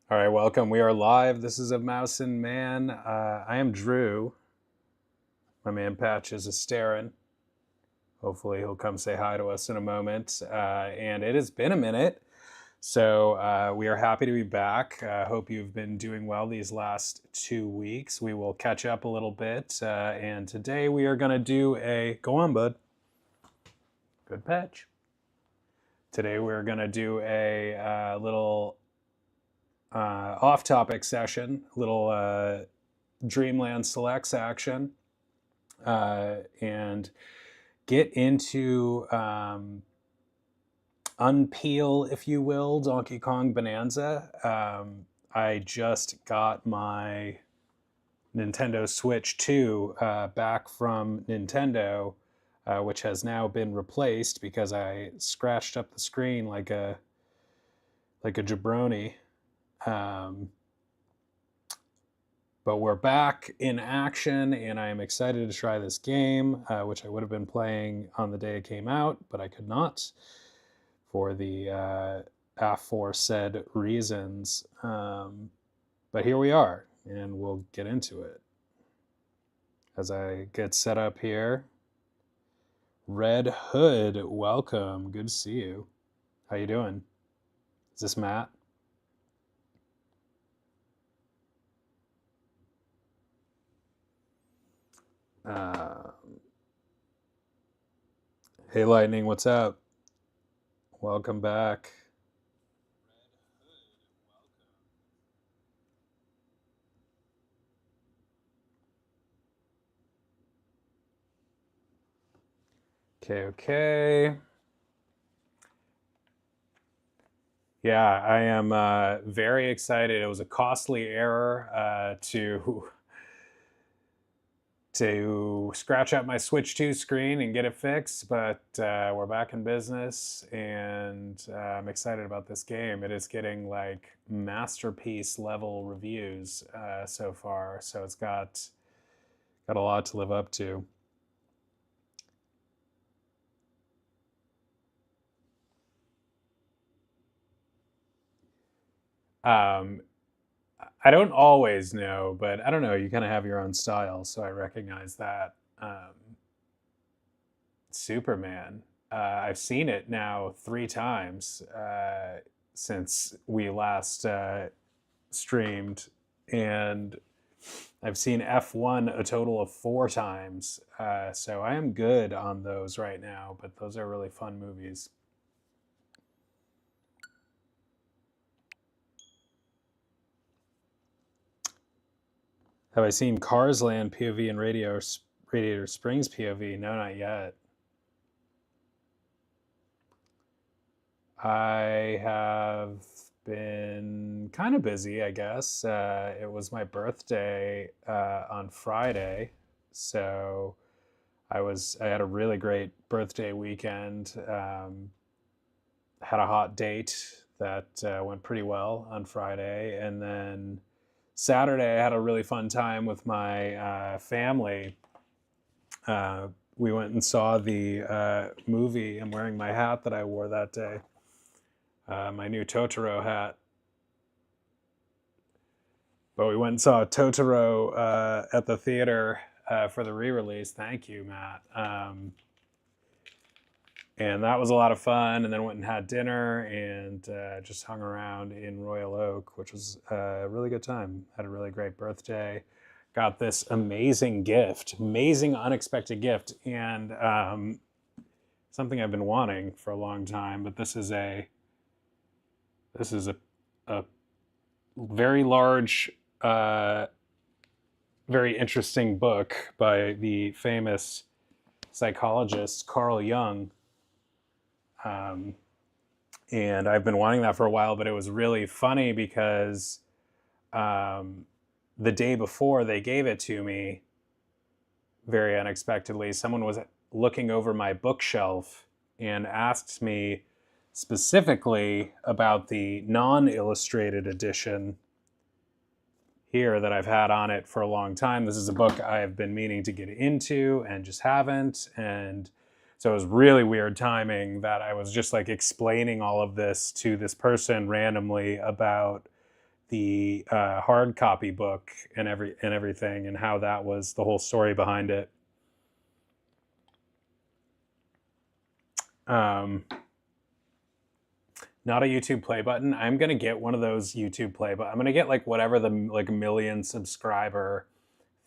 All right, welcome. We are live. This is A Mouse and Man. I am Drew. My man Patches is staring. Hopefully, he'll come say hi to us in a moment. And it has been a minute, so we are happy to be back. Hope you've been doing well these last 2 weeks. We will catch up a little bit. And today we are going to do a. Go on, bud. Good patch. Today we're going to do a little off-topic session, little Dreamland selects action, and get into unpeel, if you will, Donkey Kong Bonanza. I just got my Nintendo Switch 2 back from Nintendo, which has now been replaced because I scratched up the screen like a jabroni. But we're back in action, and I am excited to try this game, which I would have been playing on the day it came out, but I could not for the aforesaid reasons. But here we are, and we'll get into it. As I get set up here, Red Hood, welcome. Good to see you. How you doing? Is this Matt? Hey, Lightning, what's up? Welcome back. Okay. Yeah, I am very excited. It was a costly error to scratch up my Switch 2 screen and get it fixed, but we're back in business, and I'm excited about this game. It is getting like masterpiece level reviews so far, so it's got a lot to live up to. Um, I don't always know, but I don't know. You kind of have your own style, so I recognize that. Superman. I've seen it now 3 times since we last streamed, and I've seen F1 a total of 4 times. So I am good on those right now, but those are really fun movies. Have I seen Cars Land POV and Radiator Springs POV? No, not yet. I have been kind of busy, I guess. It was my birthday on Friday, so I had a really great birthday weekend. Had a hot date that went pretty well on Friday, and then Saturday I had a really fun time with my family. We went and saw the movie. I'm wearing my hat that I wore that day. My new Totoro hat. But we went and saw Totoro at the theater for the re-release. Thank you, Matt. And that was a lot of fun. And then went and had dinner and just hung around in Royal Oak, which was a really good time. Had a really great birthday. Got this amazing gift, amazing unexpected gift, and something I've been wanting for a long time. But this is a very large, very interesting book by the famous psychologist Carl Jung. And I've been wanting that for a while, but it was really funny because the day before they gave it to me, very unexpectedly, someone was looking over my bookshelf and asked me specifically about the non-illustrated edition here that I've had on it for a long time. This is a book I have been meaning to get into and just haven't. And so it was really weird timing that I was just like explaining all of this to this person randomly about the hard copy book and everything, and how that was the whole story behind it. Not a YouTube play button. I'm gonna get one of those YouTube play, but I'm gonna get like whatever the like million subscriber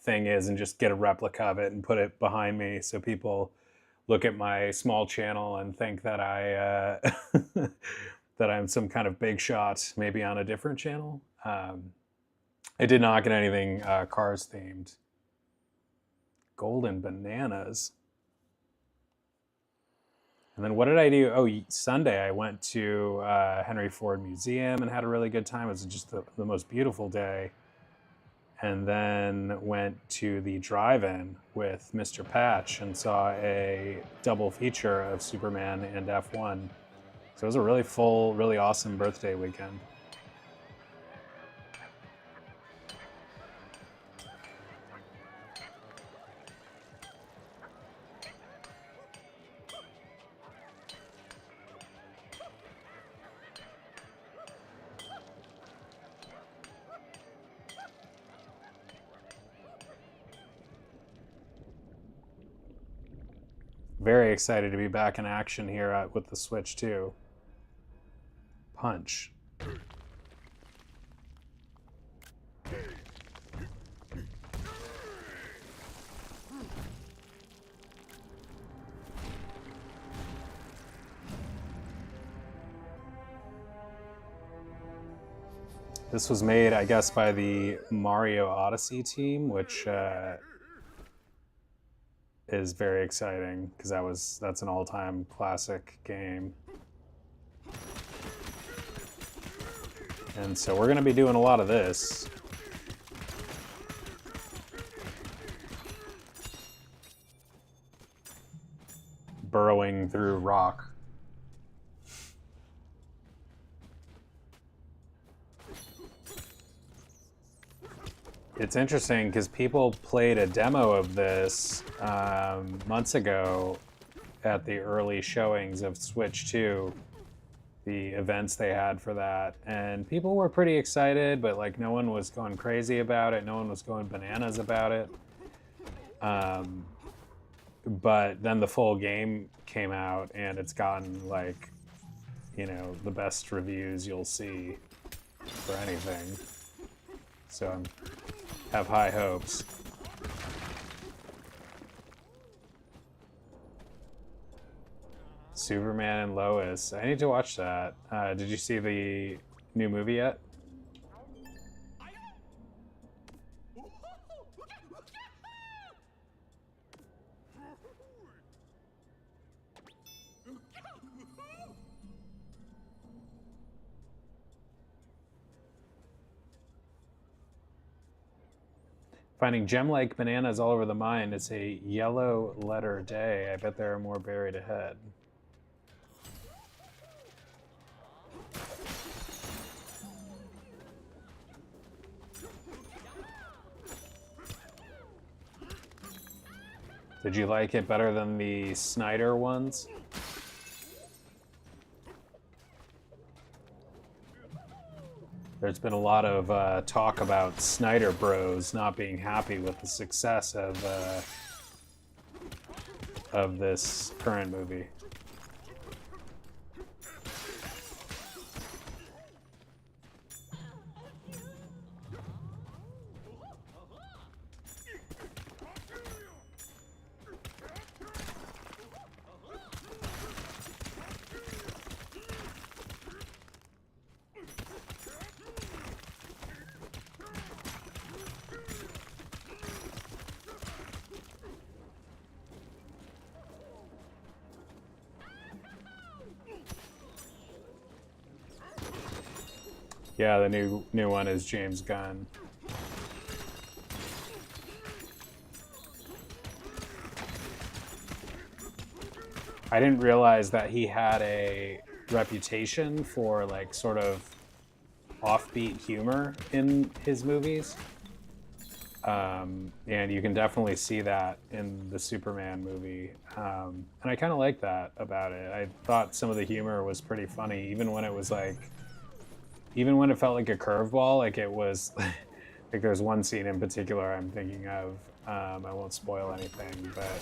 thing is, and just get a replica of it and put it behind me, so people look at my small channel and think that I that I'm some kind of big shot, maybe on a different channel. I did not get anything Cars themed. Golden bananas. And then what did I do? Oh, Sunday I went to Henry Ford Museum and had a really good time. It was just the most beautiful day. And then went to the drive-in with Mr. Patch and saw a double feature of Superman and F1. So it was a really full, really awesome birthday weekend. Very excited to be back in action here with the Switch 2. Punch. This was made, I guess, by the Mario Odyssey team, which is very exciting because that's an all-time classic game. And so we're going to be doing a lot of this. Burrowing through rock. It's interesting because people played a demo of this months ago at the early showings of Switch 2, the events they had for that, and people were pretty excited, but like no one was going crazy about it. No one was going bananas about it. But then the full game came out, and it's gotten like, you know, the best reviews you'll see for anything. So I have high hopes. Superman and Lois. I need to watch that. Did you see the new movie yet? Finding gem-like bananas all over the mine. It's a yellow letter day. I bet there are more buried ahead. Did you like it better than the Snyder ones? There's been a lot of talk about Snyder Bros not being happy with the success of this current movie. Yeah, the new one is James Gunn. I didn't realize that he had a reputation for like sort of offbeat humor in his movies. And you can definitely see that in the Superman movie. And I kind of like that about it. I thought some of the humor was pretty funny, even when it was like even when it felt like a curveball, like it was, like there's one scene in particular I'm thinking of. I won't spoil anything, but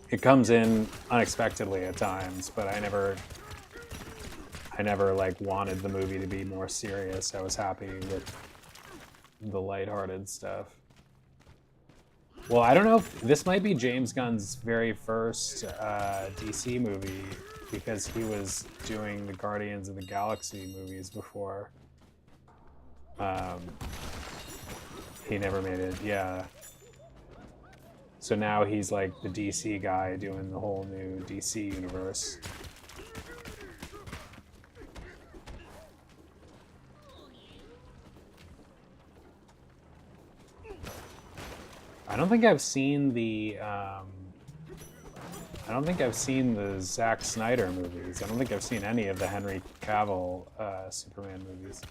it comes in unexpectedly at times. But I never like wanted the movie to be more serious. I was happy with the lighthearted stuff. Well, I don't know if this might be James Gunn's very first DC movie because he was doing the Guardians of the Galaxy movies before. Um, he never made it, yeah. So now he's like the DC guy doing the whole new DC universe. I don't think I've seen the I don't think I've seen the Zack Snyder movies. I don't think I've seen any of the Henry Cavill Superman movies.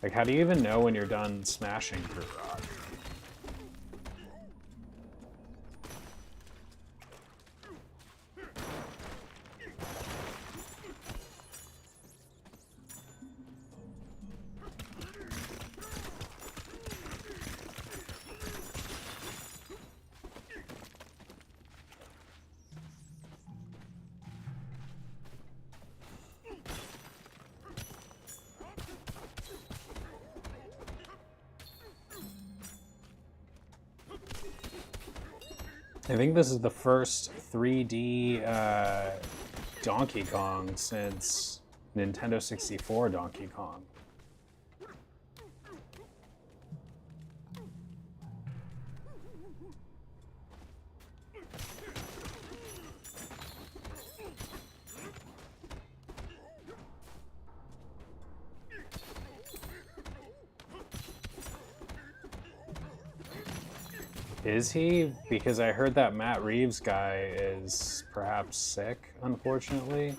Like, how do you even know when you're done smashing through rock? I think this is the first 3D Donkey Kong since Nintendo 64 Donkey Kong. Is he? Because I heard that Matt Reeves guy is perhaps sick, unfortunately.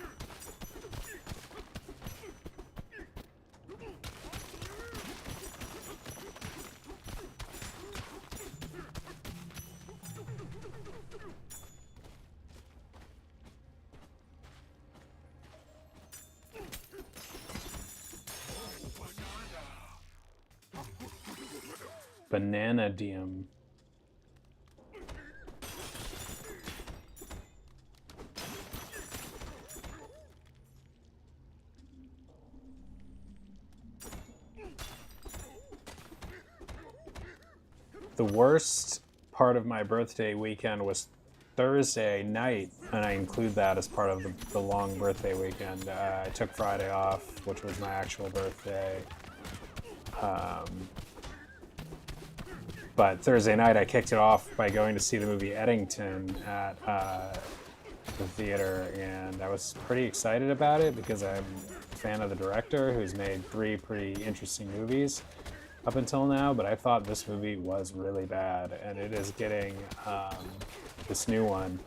Bananadium. The worst part of my birthday weekend was Thursday night, and I include that as part of the long birthday weekend. I took Friday off, which was my actual birthday. But Thursday night, I kicked it off by going to see the movie Eddington at the theater, and I was pretty excited about it because I'm a fan of the director who's made 3 pretty interesting movies up until now, but I thought this movie was really bad, and it is getting this new one,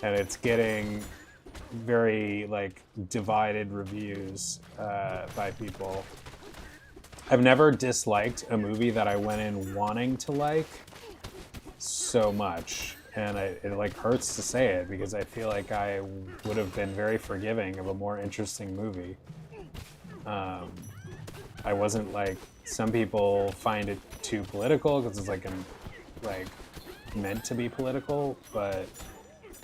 and it's getting very like divided reviews by people. I've never disliked a movie that I went in wanting to like so much, and it like hurts to say it because I feel like I would have been very forgiving of a more interesting movie. I wasn't like, some people find it too political because it's like meant to be political, but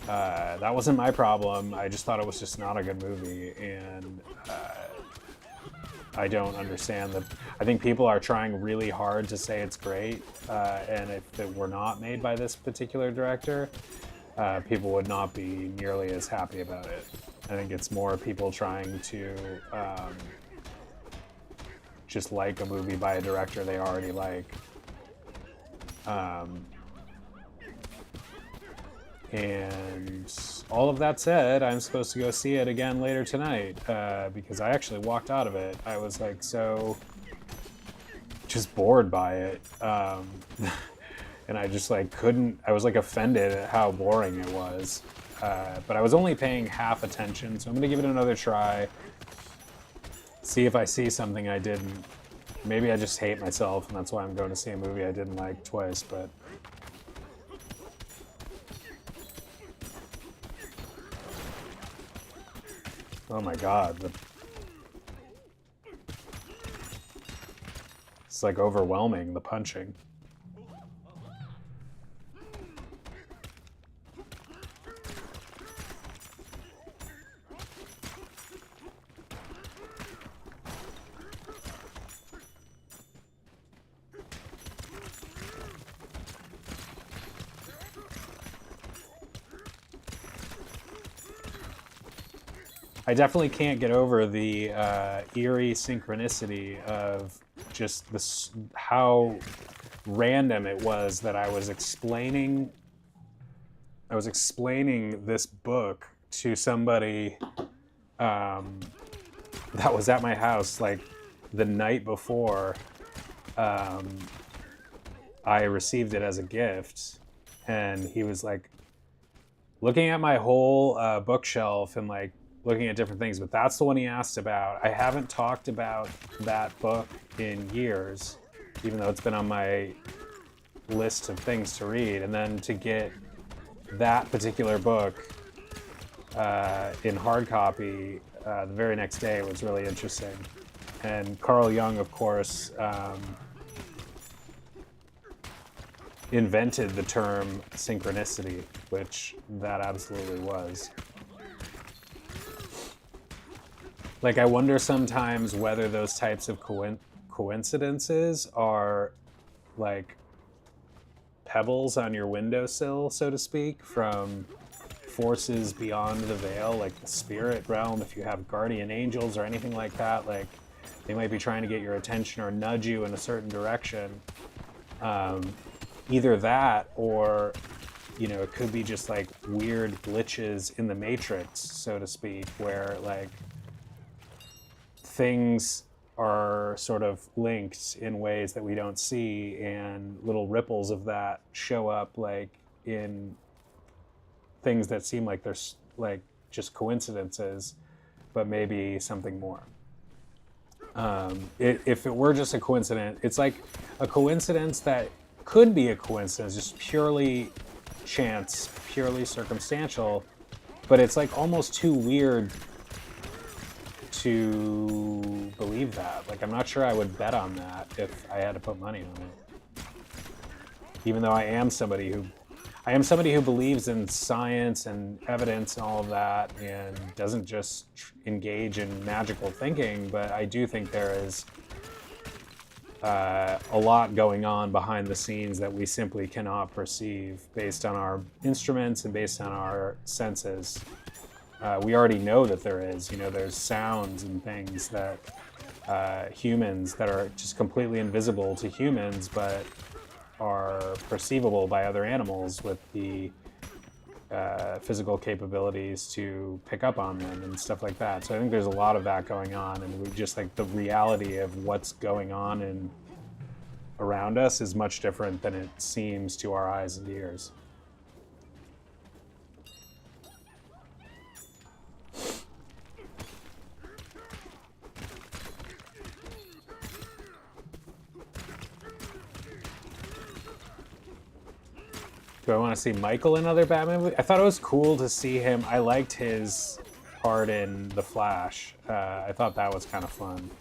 that wasn't my problem. I just thought it was just not a good movie, and I don't understand that. I think people are trying really hard to say it's great, and if it were not made by this particular director, people would not be nearly as happy about it. I think it's more people trying to just like a movie by a director they already like. And all of that said, I'm supposed to go see it again later tonight because I actually walked out of it. I was like so just bored by it. And I just like couldn't, I was like offended at how boring it was. But I was only paying half attention, so I'm gonna give it another try. See if I see something I didn't. Maybe I just hate myself and that's why I'm going to see a movie I didn't like twice, but Oh my god. It's like overwhelming, the punching. I definitely can't get over the eerie synchronicity of just this, how random it was that I was explaining this book to somebody that was at my house like the night before I received it as a gift, and he was like looking at my whole bookshelf and like looking at different things, but that's the one he asked about. I haven't talked about that book in years, even though it's been on my list of things to read. And then to get that particular book in hard copy the very next day was really interesting. And Carl Jung, of course, invented the term synchronicity, which that absolutely was. Like, I wonder sometimes whether those types of coincidences are like pebbles on your windowsill, so to speak, from forces beyond the veil, like the spirit realm. If you have guardian angels or anything like that, like they might be trying to get your attention or nudge you in a certain direction. Either that, or you know, it could be just like weird glitches in the matrix, so to speak, where like things are sort of linked in ways that we don't see, and little ripples of that show up like in things that seem like they're like just coincidences, but maybe something more. If it were just a coincidence, it's like a coincidence that could be a coincidence, just purely chance, purely circumstantial, but it's like almost too weird to believe that. Like, I'm not sure I would bet on that if I had to put money on it. Even though I am somebody who believes in science and evidence and all of that, and doesn't just engage in magical thinking, but I do think there is a lot going on behind the scenes that we simply cannot perceive based on our instruments and based on our senses. We already know that there is, you know, there's sounds and things that humans that are just completely invisible to humans, but are perceivable by other animals with the physical capabilities to pick up on them and stuff like that. So I think there's a lot of that going on, and we just like the reality of what's going on and around us is much different than it seems to our eyes and ears. Do I want to see Michael in another Batman movie? I thought it was cool to see him. I liked his part in The Flash. I thought that was kind of fun.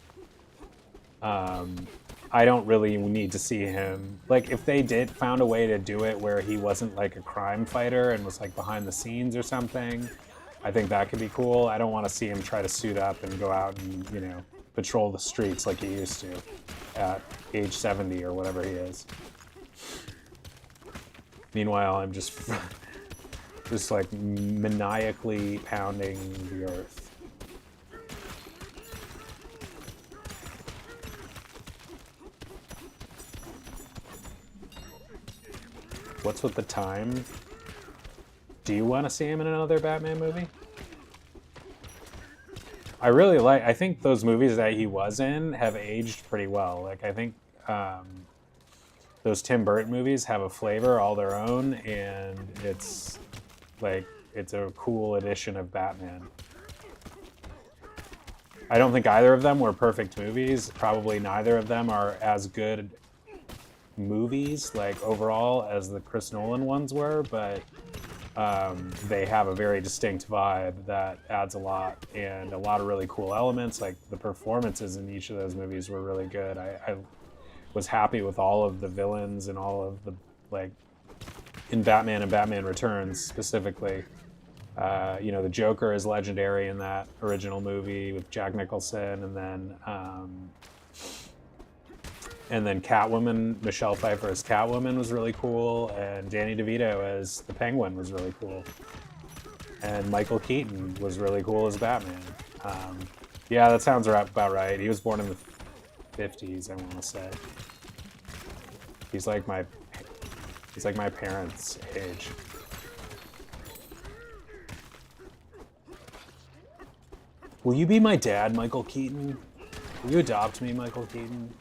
I don't really need to see him. Like, if they found a way to do it where he wasn't like a crime fighter and was like behind the scenes or something, I think that could be cool. I don't want to see him try to suit up and go out and, you know, patrol the streets like he used to at age 70 or whatever he is. Meanwhile, I'm just like maniacally pounding the earth. What's with the time? Do you want to see him in another Batman movie? I think those movies that he was in have aged pretty well. Like, I think those Tim Burton movies have a flavor all their own, and it's a cool edition of Batman. I don't think either of them were perfect movies. Probably neither of them are as good movies, like overall, as the Chris Nolan ones were, but they have a very distinct vibe that adds a lot, and a lot of really cool elements. Like the performances in each of those movies were really good. I was happy with all of the villains and all of the, like, in Batman and Batman Returns specifically. The Joker is legendary in that original movie with Jack Nicholson, and then Catwoman, Michelle Pfeiffer as Catwoman was really cool, and Danny DeVito as the Penguin was really cool, and Michael Keaton was really cool as Batman. Yeah, that sounds about right. He was born in the 50s, I want to say. He's like my parents' age. Will you be my dad, Michael Keaton? Will you adopt me, Michael Keaton?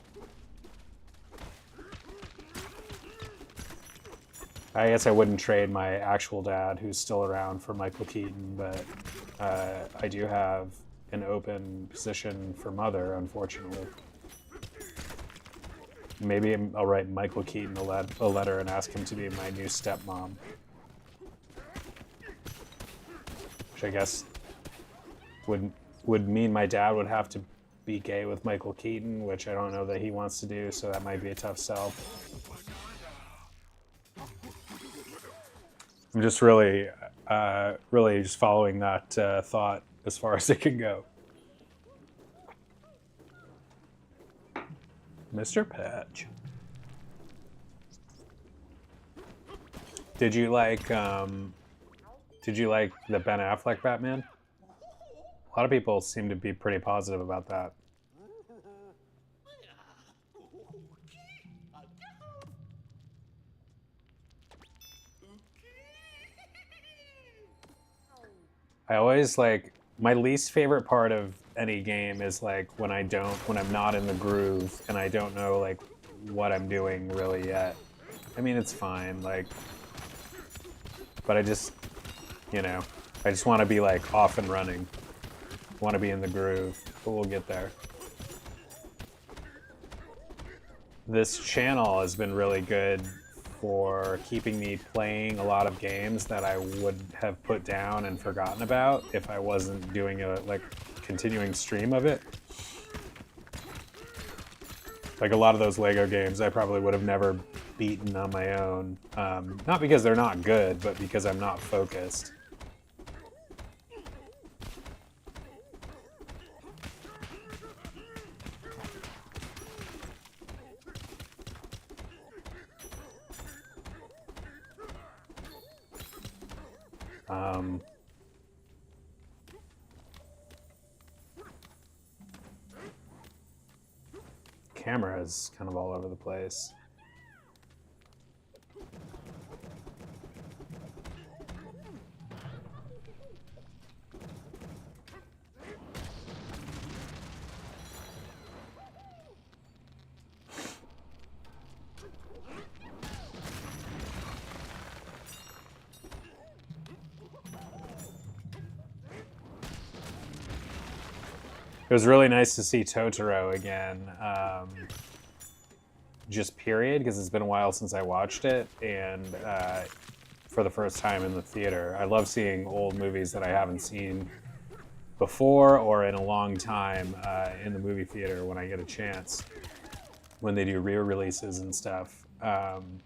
I guess I wouldn't trade my actual dad, who's still around, for Michael Keaton, but I do have an open position for mother, unfortunately. Maybe I'll write Michael Keaton a letter and ask him to be my new stepmom. Which I guess would mean my dad would have to be gay with Michael Keaton, which I don't know that he wants to do, so that might be a tough sell. I'm just really just following that thought as far as it can go. Mr. Patch. Did you like the Ben Affleck Batman? A lot of people seem to be pretty positive about that. I always my least favorite part of any game is when I'm not in the groove and I don't know what I'm doing really yet. I mean, it's fine, but I just want to be off and running. I want to be in the groove, but we'll get there. This channel has been really good for keeping me playing a lot of games that I would have put down and forgotten about if I wasn't doing a continuing stream of it. A lot of those Lego games I probably would have never beaten on my own. Not because they're not good, but because I'm not focused. Camera is kind of all over the place. It was really nice to see Totoro again, just period, because it's been a while since I watched it, and for the first time in the theater. I love seeing old movies that I haven't seen before or in a long time in the movie theater when I get a chance, when they do re-releases and stuff.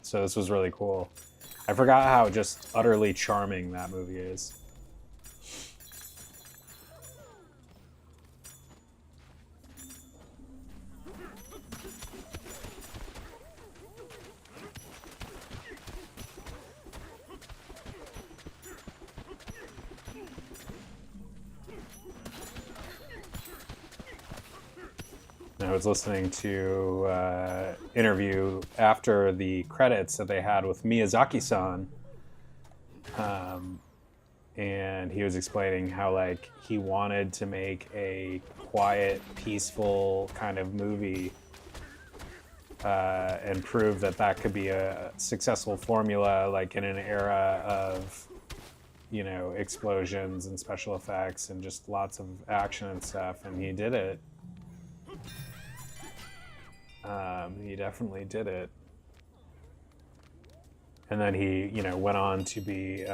So this was really cool. I forgot how just utterly charming that movie is. I was listening to interview after the credits that they had with Miyazaki-san, and he was explaining how he wanted to make a quiet, peaceful kind of movie and prove that could be a successful formula in an era of explosions and special effects and just lots of action and stuff, and he did it. He definitely did it. And then he, went on to be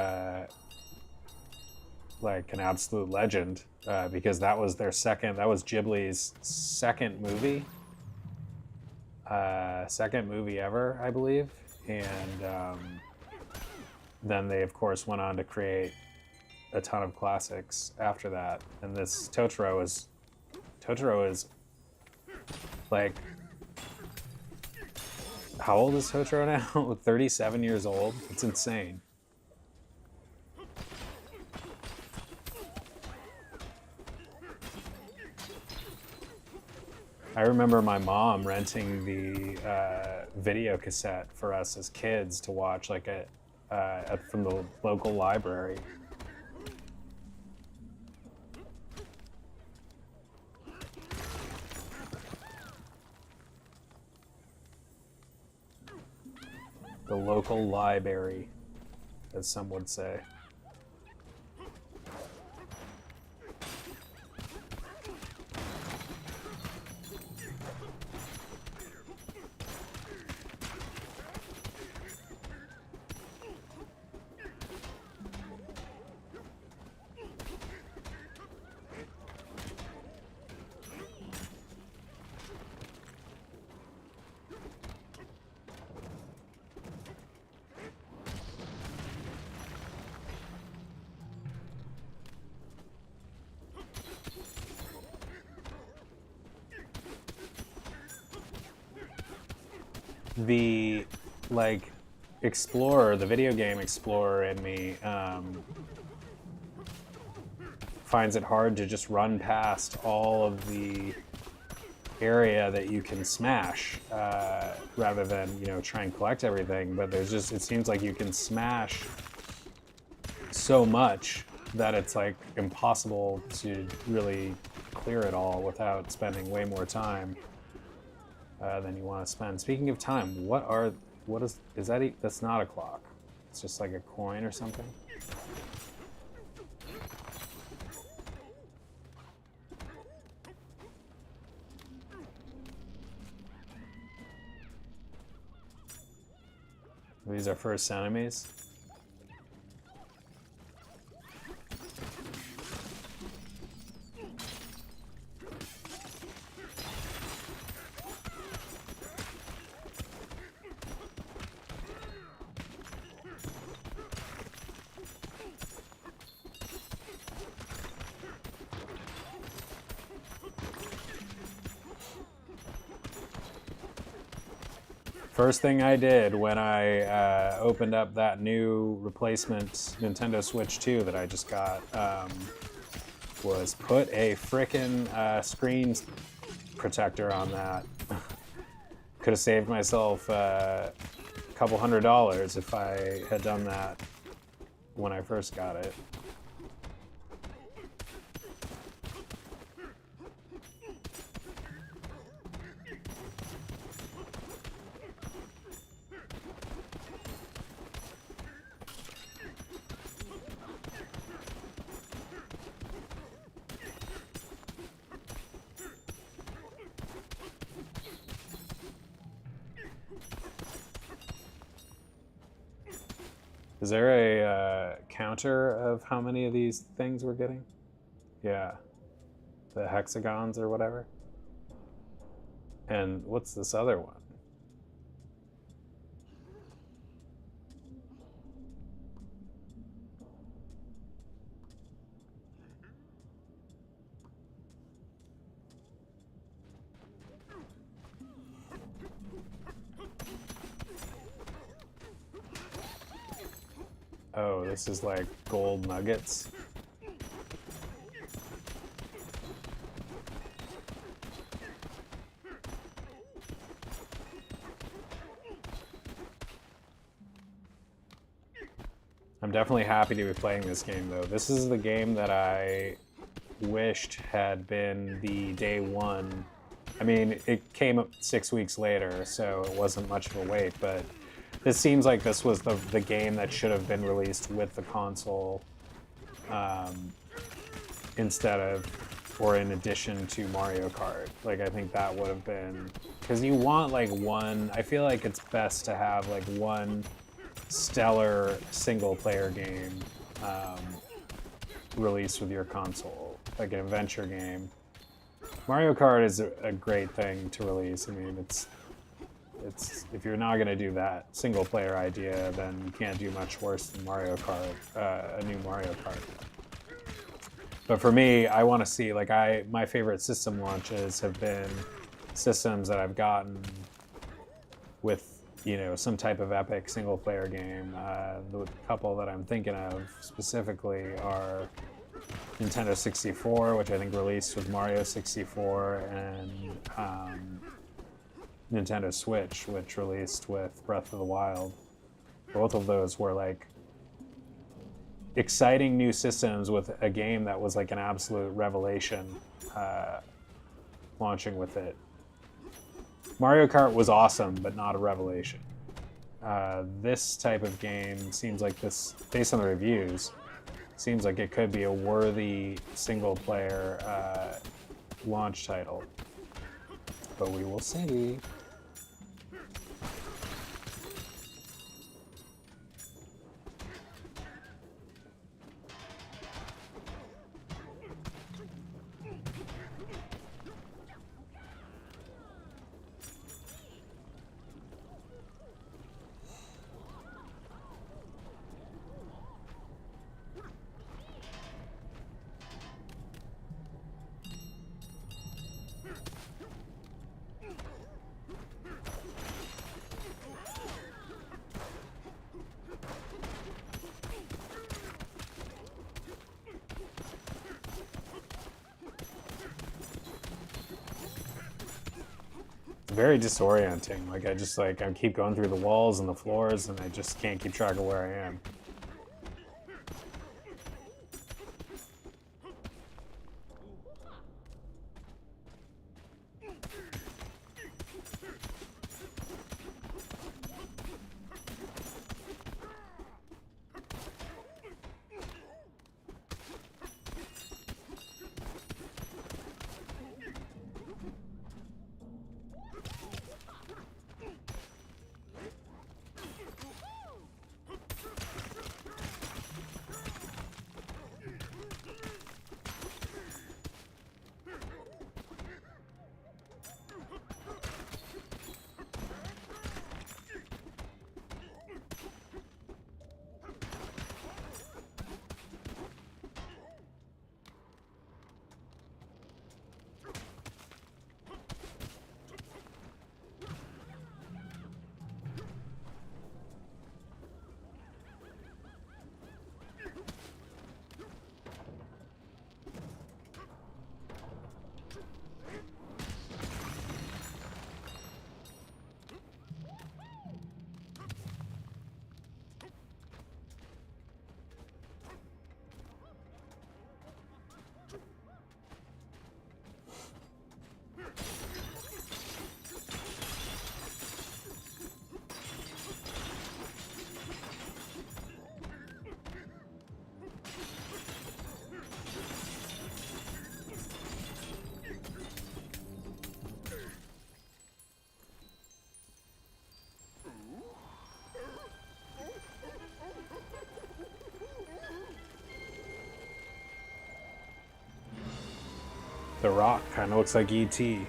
like an absolute legend because that was Ghibli's second movie ever, I believe. And then they, of course, went on to create a ton of classics after that. And this Totoro is like, how old is Totoro now? 37 years old. It's insane. I remember my mom renting the video cassette for us as kids to watch, like from the local library. The local library, as some would say. The the video game explorer in me finds it hard to just run past all of the area that you can smash rather than try and collect everything. But it seems like you can smash so much that it's like impossible to really clear it all without spending way more time than you want to spend. Speaking of time, is that? That's not a clock. It's just like a coin or something. These are first enemies. First thing I did when I opened up that new replacement Nintendo Switch 2 that I just got was put a frickin' screen protector on that. Could have saved myself a couple $100 if I had done that when I first got it. Is there a counter of how many of these things we're getting? Yeah. The hexagons or whatever. And what's this other one? Oh, this is like gold nuggets. I'm definitely happy to be playing this game, though. This is the game that I wished had been the day one. I mean, it came up 6 weeks later, so it wasn't much of a wait, but this seems like this was the game that should have been released with the console instead of, or in addition to Mario Kart. Like, I think that would have been, because you want like one, I feel like it's best to have like one stellar single player game released with your console, like an adventure game. Mario Kart is a great thing to release. I mean, it's if you're not going to do that single player idea, then you can't do much worse than Mario Kart, a new Mario Kart. But for me, I want to see, like, my favorite system launches have been systems that I've gotten with, you know, some type of epic single player game. The couple that I'm thinking of specifically are Nintendo 64, which I think released with Mario 64, and Nintendo Switch, which released with Breath of the Wild. Both of those were like exciting new systems with a game that was like an absolute revelation launching with it. Mario Kart was awesome, but not a revelation. This type of game seems like this, based on the reviews, seems like it could be a worthy single-player launch title. But we will see. Very disorienting. Like I keep going through the walls and the floors, and I just can't keep track of where I am. The Rock kind of looks like E.T.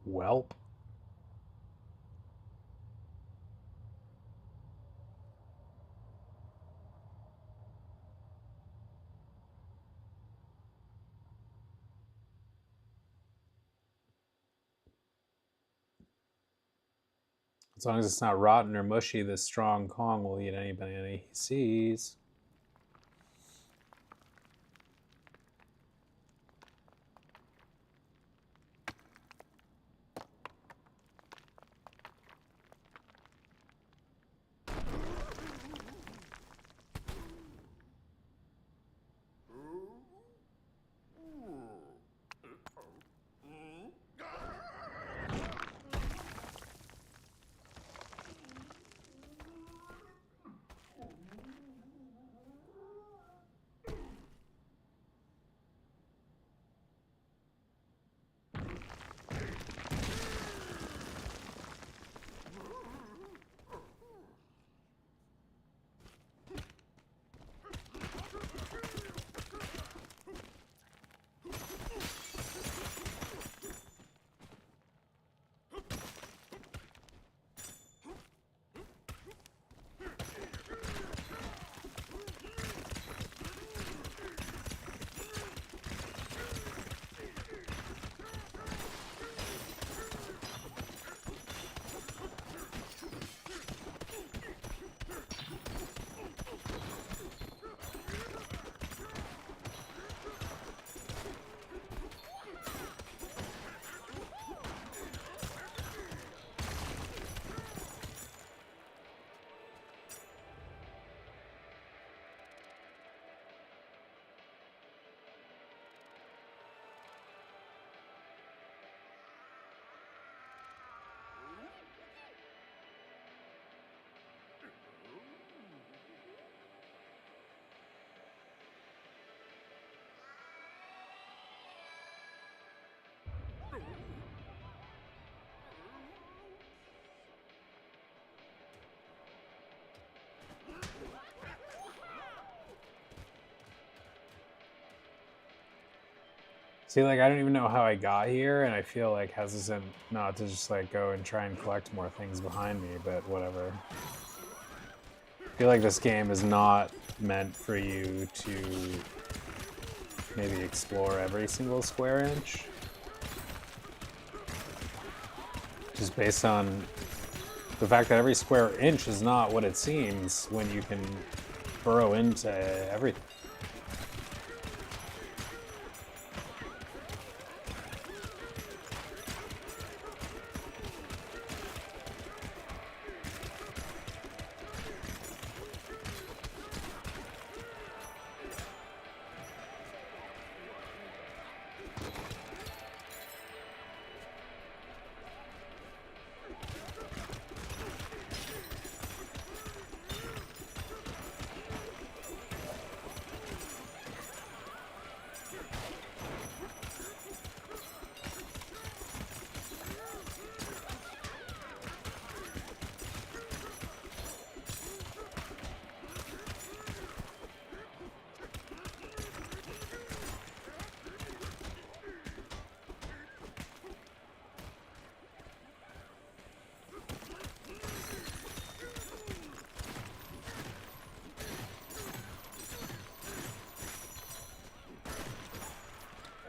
Welp. As long as it's not rotten or mushy, this strong Kong will eat any banana he sees. See, like, I don't even know how I got here, and I feel like hesitant not to just like go and try and collect more things behind me, but whatever. I feel like this game is not meant for you to maybe explore every single square inch. Just based on the fact that every square inch is not what it seems when you can burrow into everything.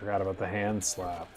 Forgot about the hand slap.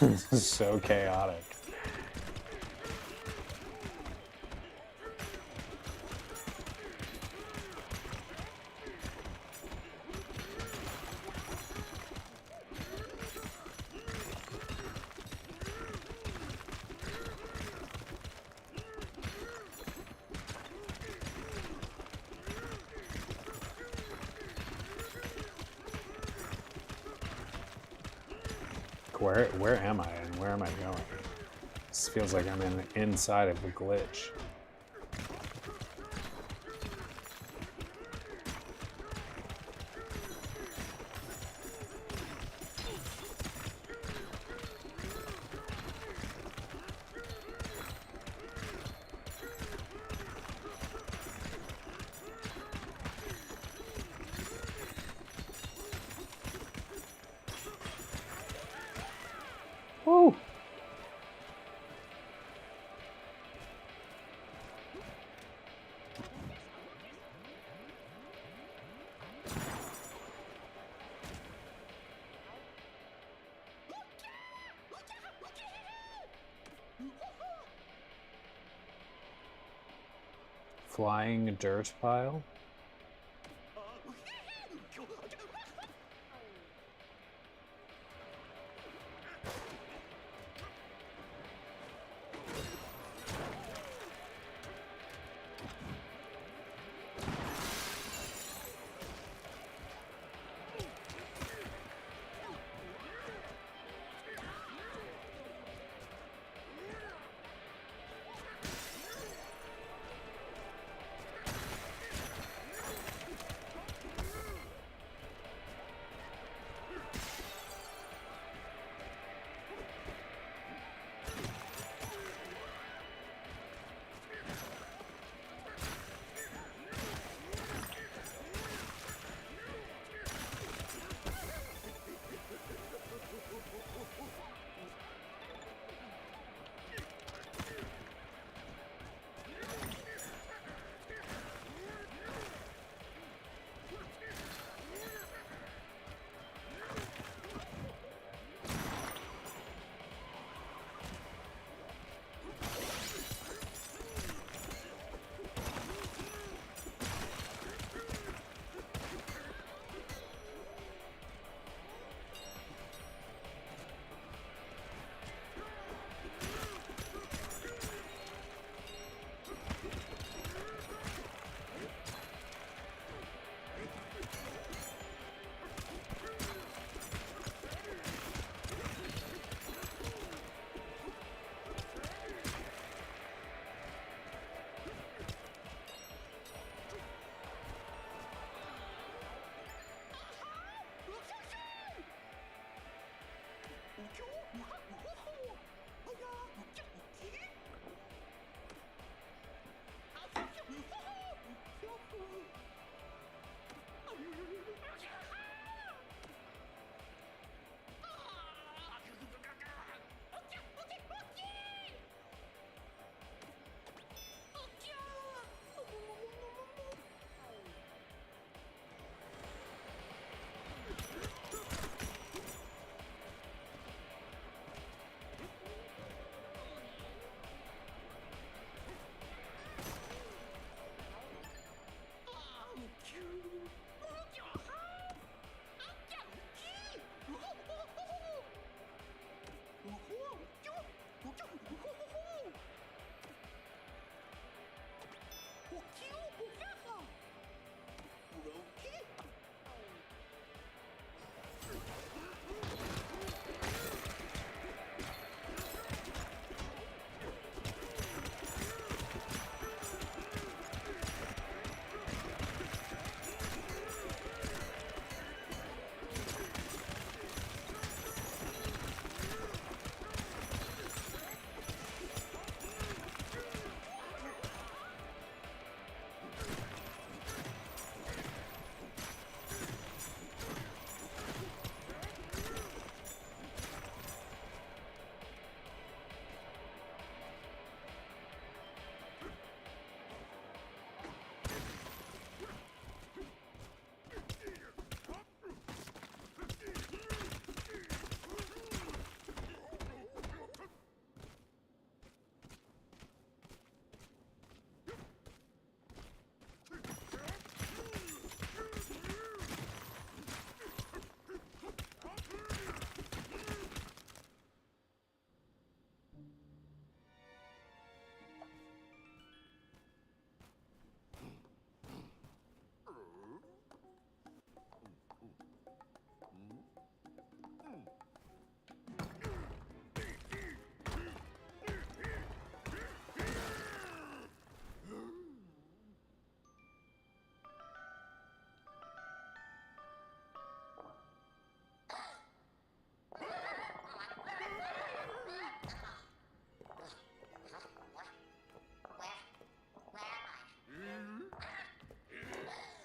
So chaotic. Where am I and where am I going? This feels like I'm inside of a glitch. Woo! Flying dirt pile?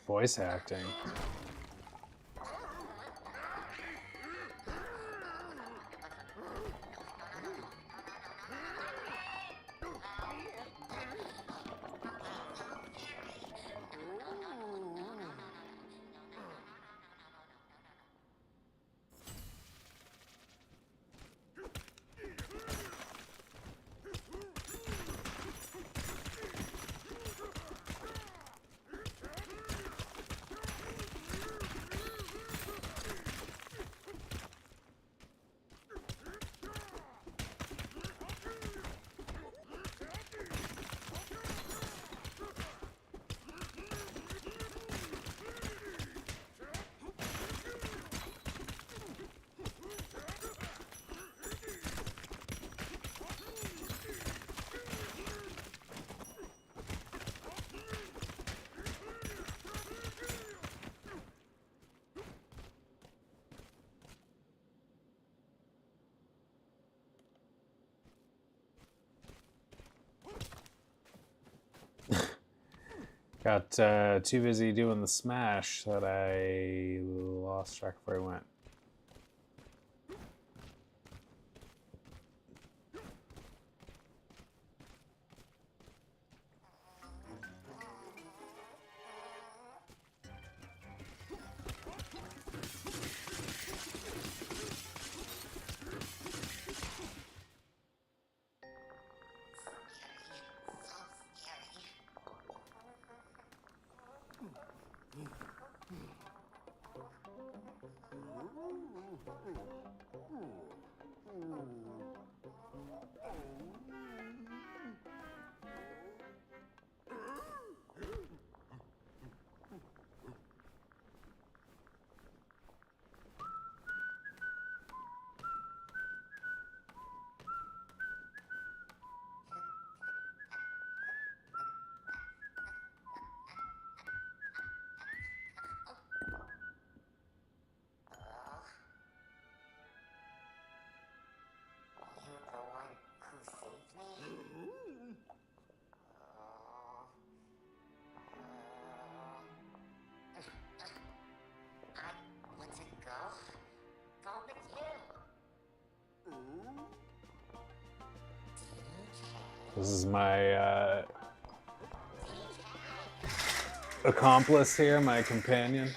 voice acting. Got too busy doing the smash that I lost track of where I went. This is my accomplice here, my companion.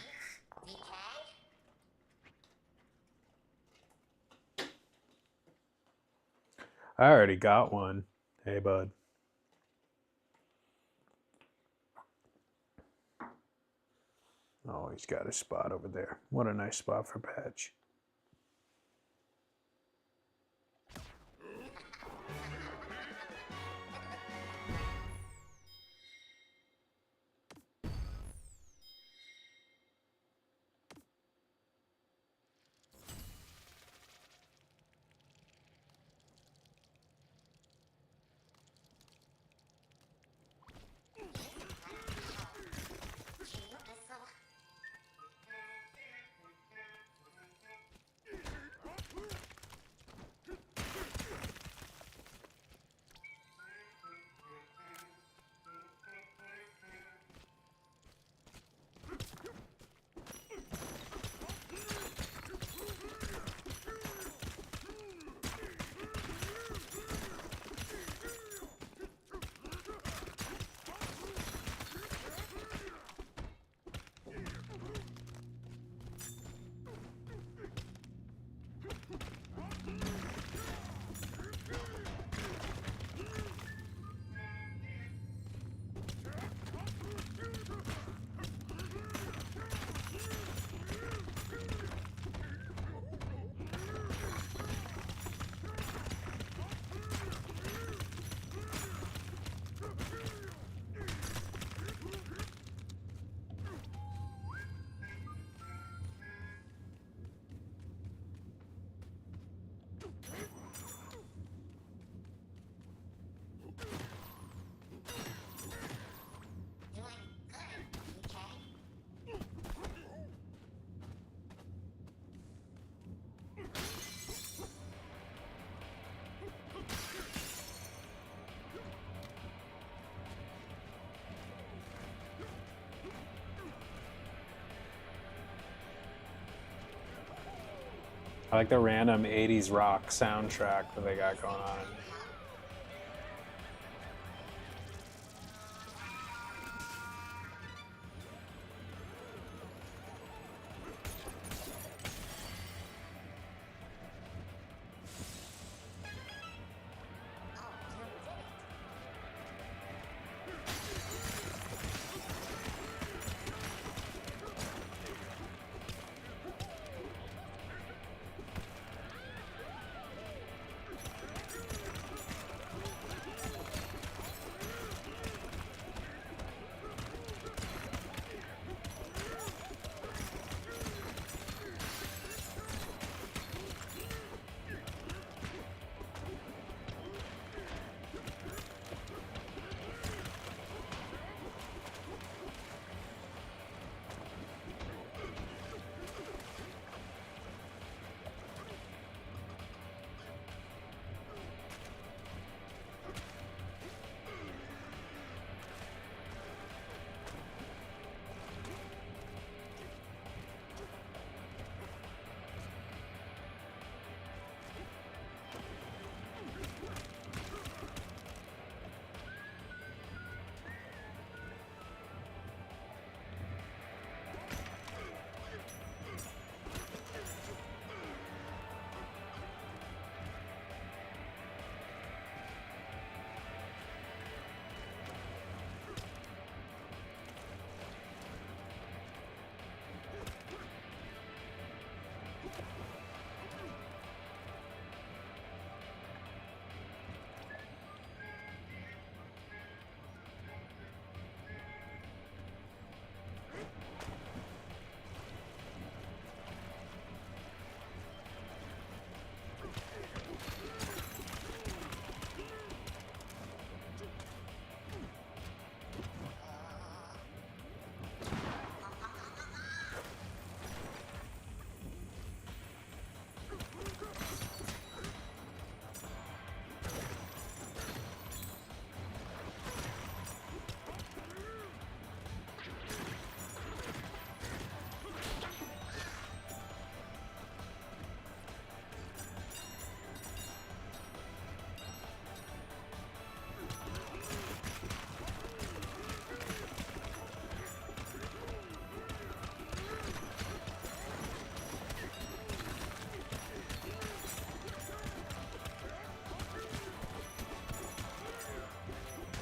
I already got one. Hey, bud. Oh, he's got a spot over there. What a nice spot for Patch. I like the random 80s rock soundtrack that they got going on.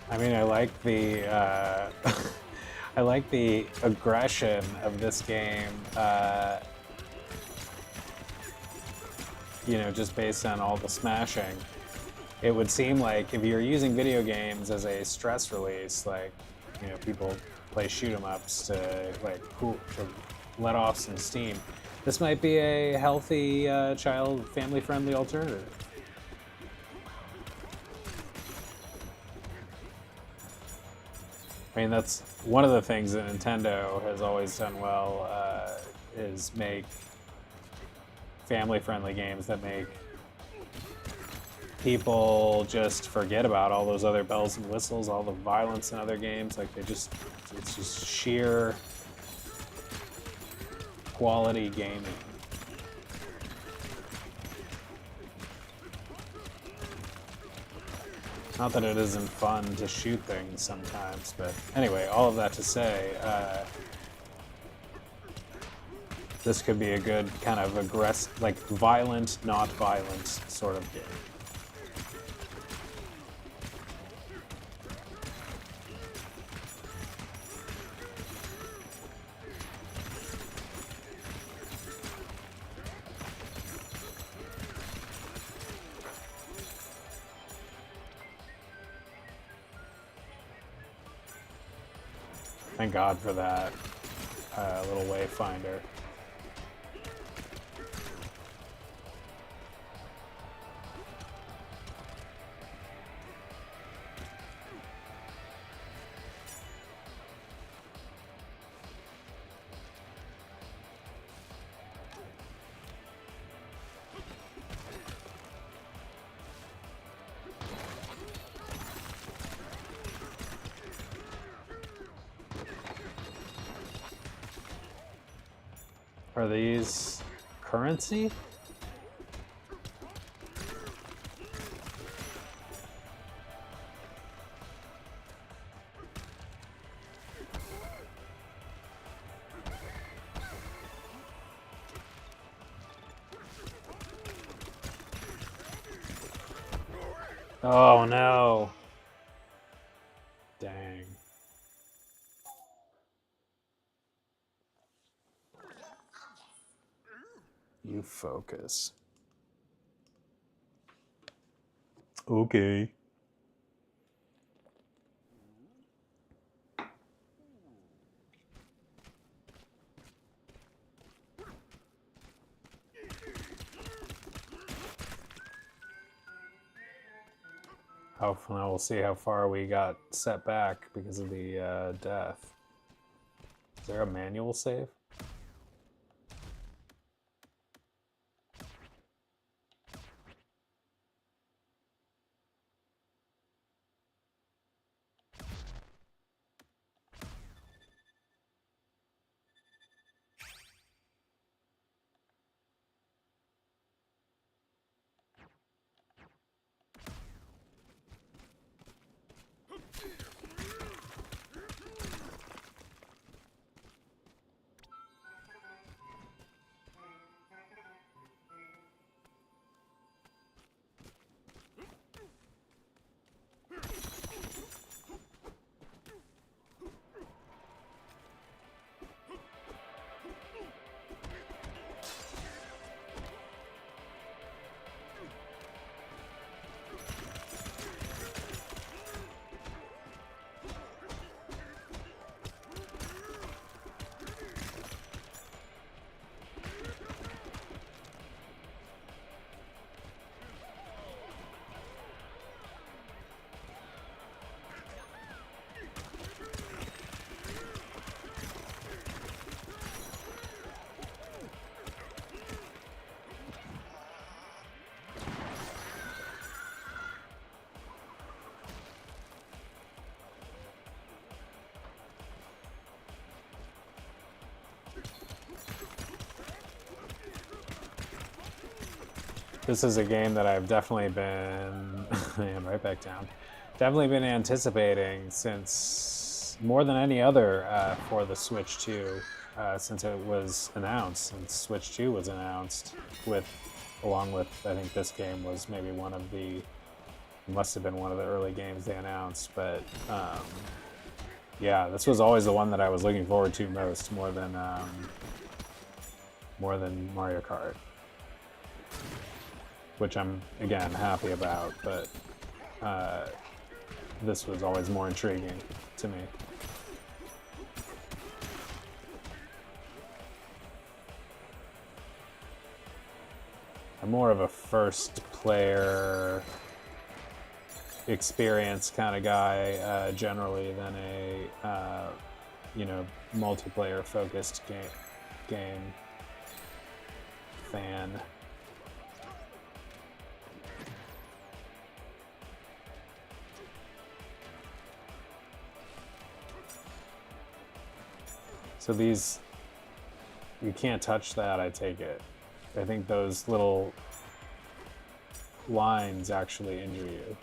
I mean, I like the I like the aggression of this game. You know, just based on all the smashing, it would seem like if you're using video games as a stress release, like, you know, people play shoot 'em ups to like cool to let off some steam. This might be a healthy, child, family-friendly alternative. I mean, that's one of the things that Nintendo has always done well, is make family-friendly games that make people just forget about all those other bells and whistles, all the violence in other games. Like, it's just sheer quality gaming. Not that it isn't fun to shoot things sometimes, but anyway, all of that to say, this could be a good kind of aggressive, like violent, not violent sort of game. Thank God for that little wayfinder. Are these currency? Oh no. Dang. You focus. Okay. Now we'll see how far we got set back because of the death. Is there a manual save? This is a game that I've definitely been, and right back down, definitely been anticipating since more than any other for the Switch 2, since it was announced, since Switch 2 was announced, along with, I think this game was maybe must have been one of the early games they announced, but yeah, this was always the one that I was looking forward to most, more than Mario Kart, which I'm, again, happy about, but this was always more intriguing to me. I'm more of a first-player experience kind of guy generally than a multiplayer-focused game fan. So these, you can't touch that, I take it. I think those little lines actually injure you.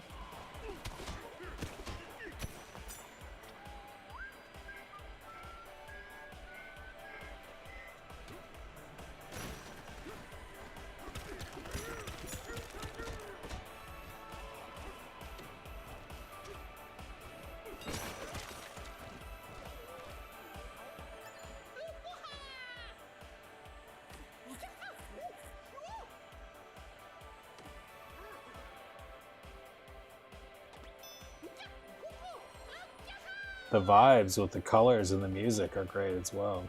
The vibes with the colors and the music are great as well.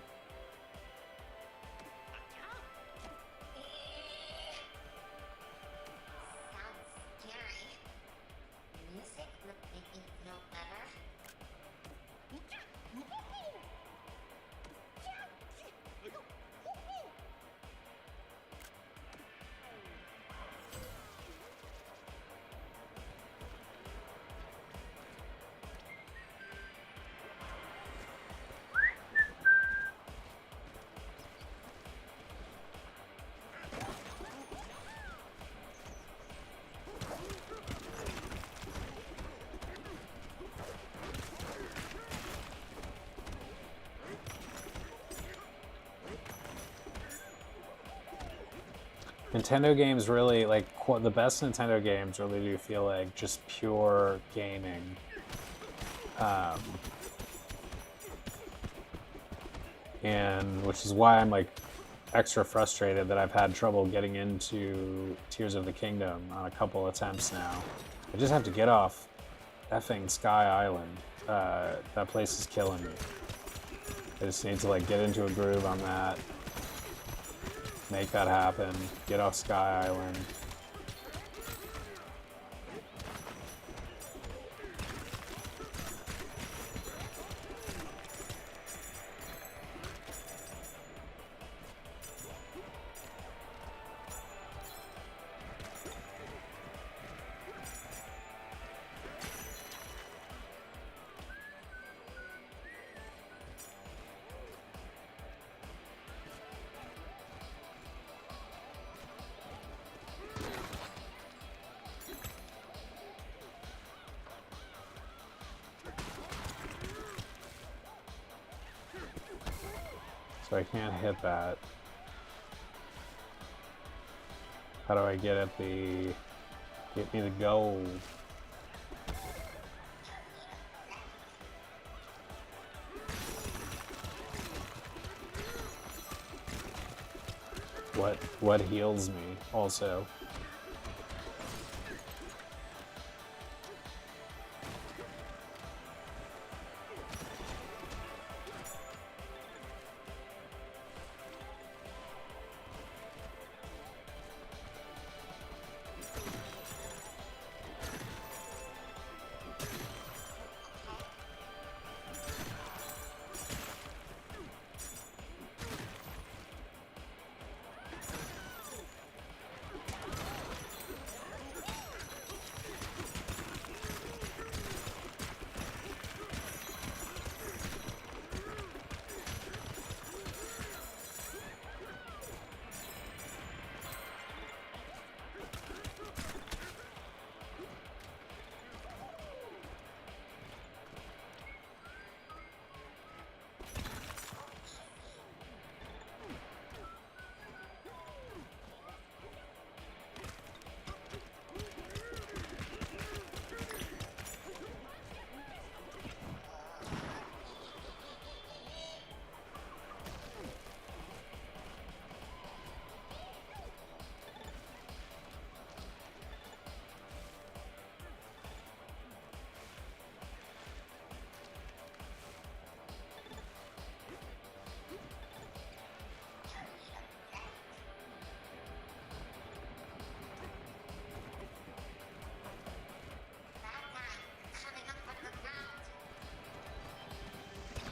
Nintendo games really, like, the best Nintendo games really do feel like just pure gaming. And which is why I'm like extra frustrated that I've had trouble getting into Tears of the Kingdom on a couple attempts now. I just have to get off effing Sky Island. That place is killing me. I just need to like get into a groove on that, make that happen, get off Sky Island. So I can't hit that. How do I get at the... get me the gold? What heals me also?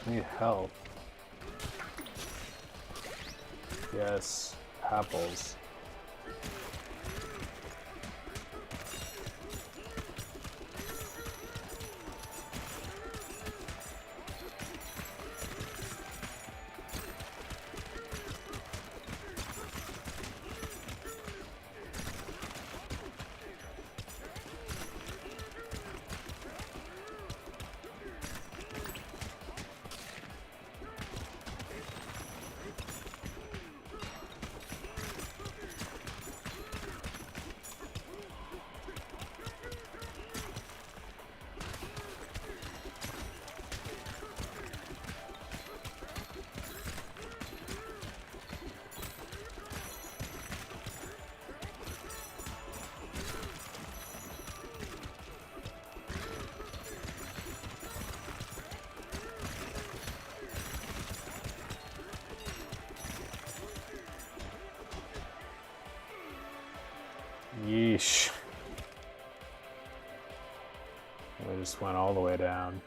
I need help. Yes, apples. Yeesh. I just went all the way down.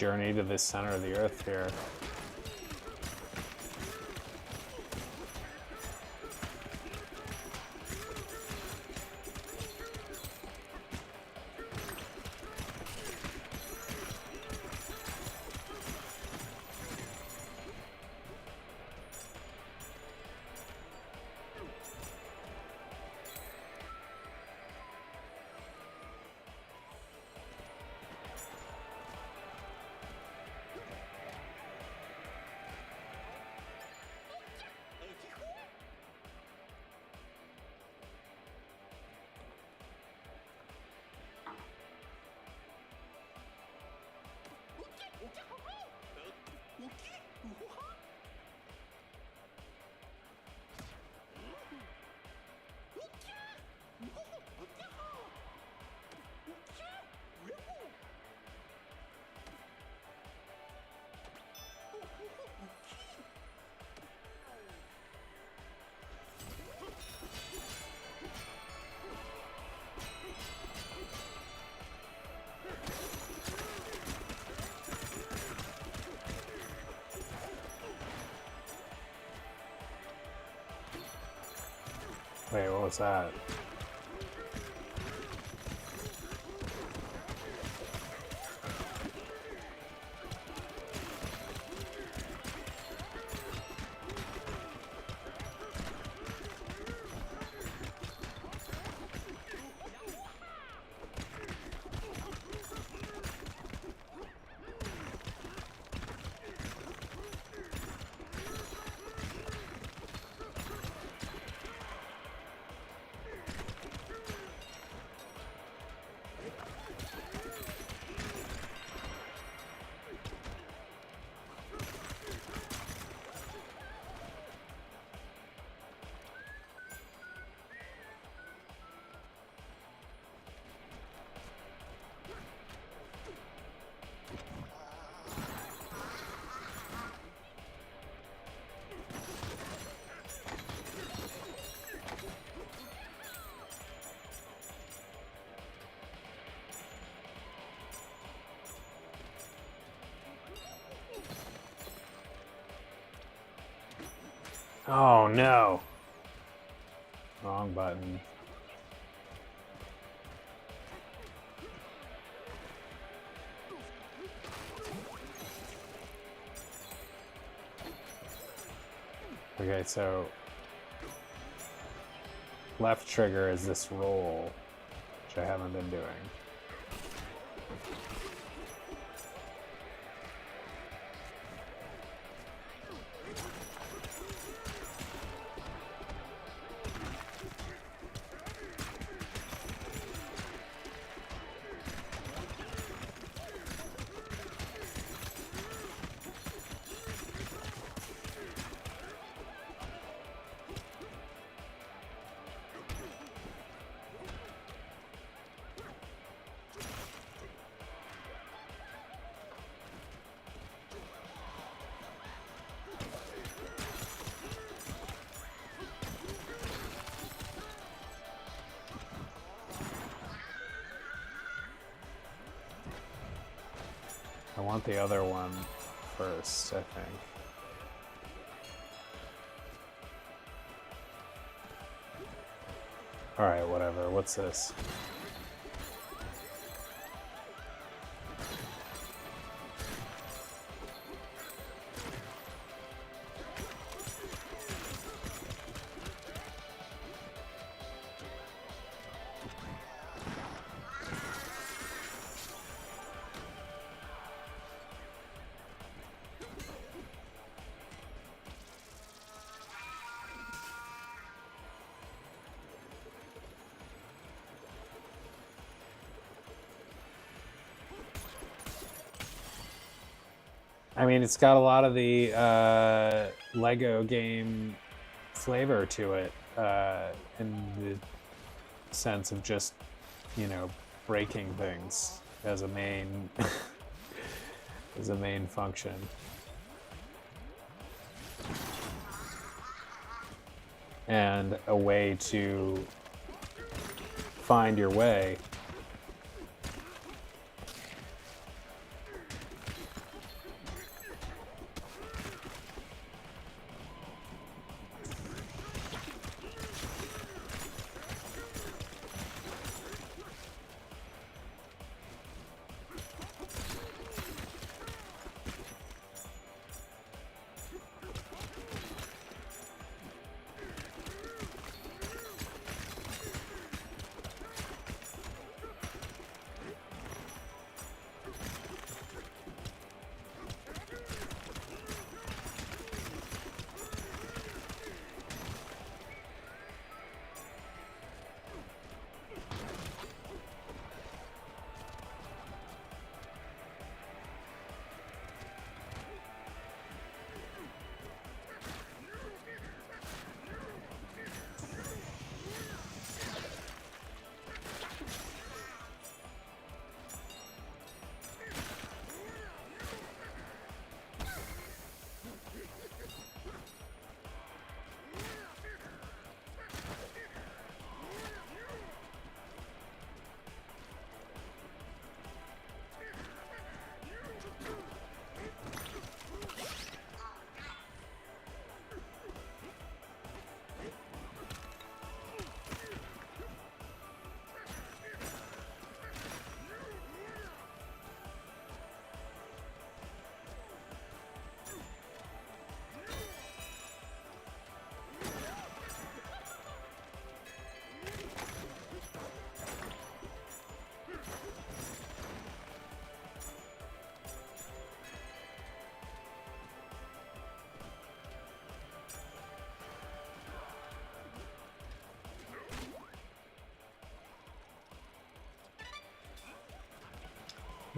journey to the center of the earth here. Wait, what was that? Oh no! Wrong button. Okay, so left trigger is this roll, which I haven't been doing. I want the other one first, I think. Alright, whatever. What's this? I mean, it's got a lot of the Lego game flavor to it, in the sense of just, you know, breaking things as a main as a main function. And a way to find your way.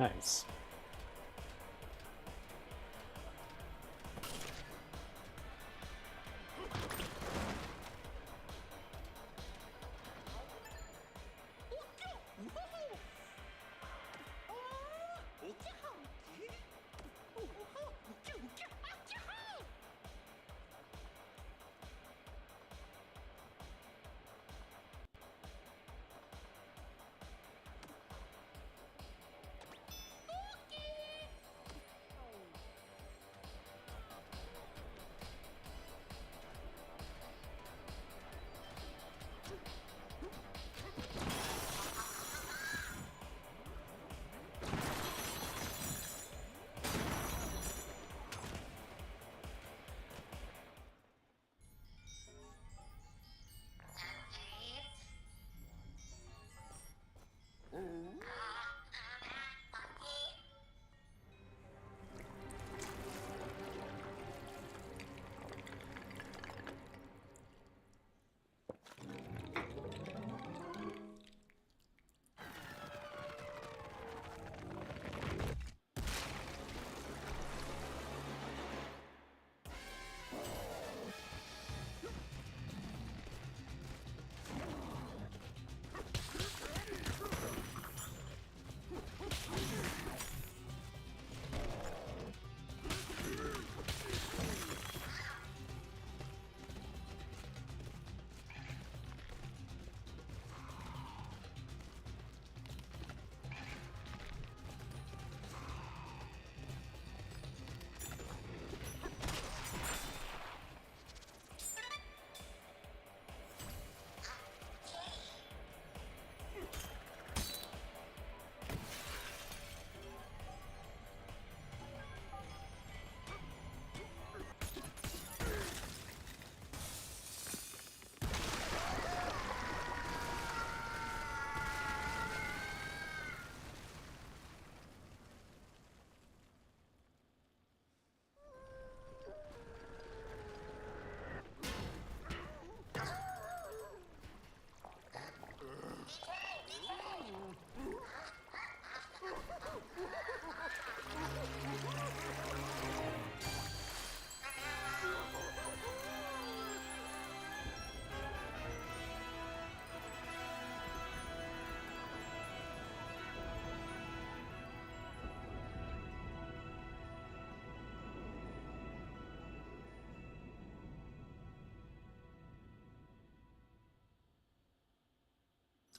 Nice.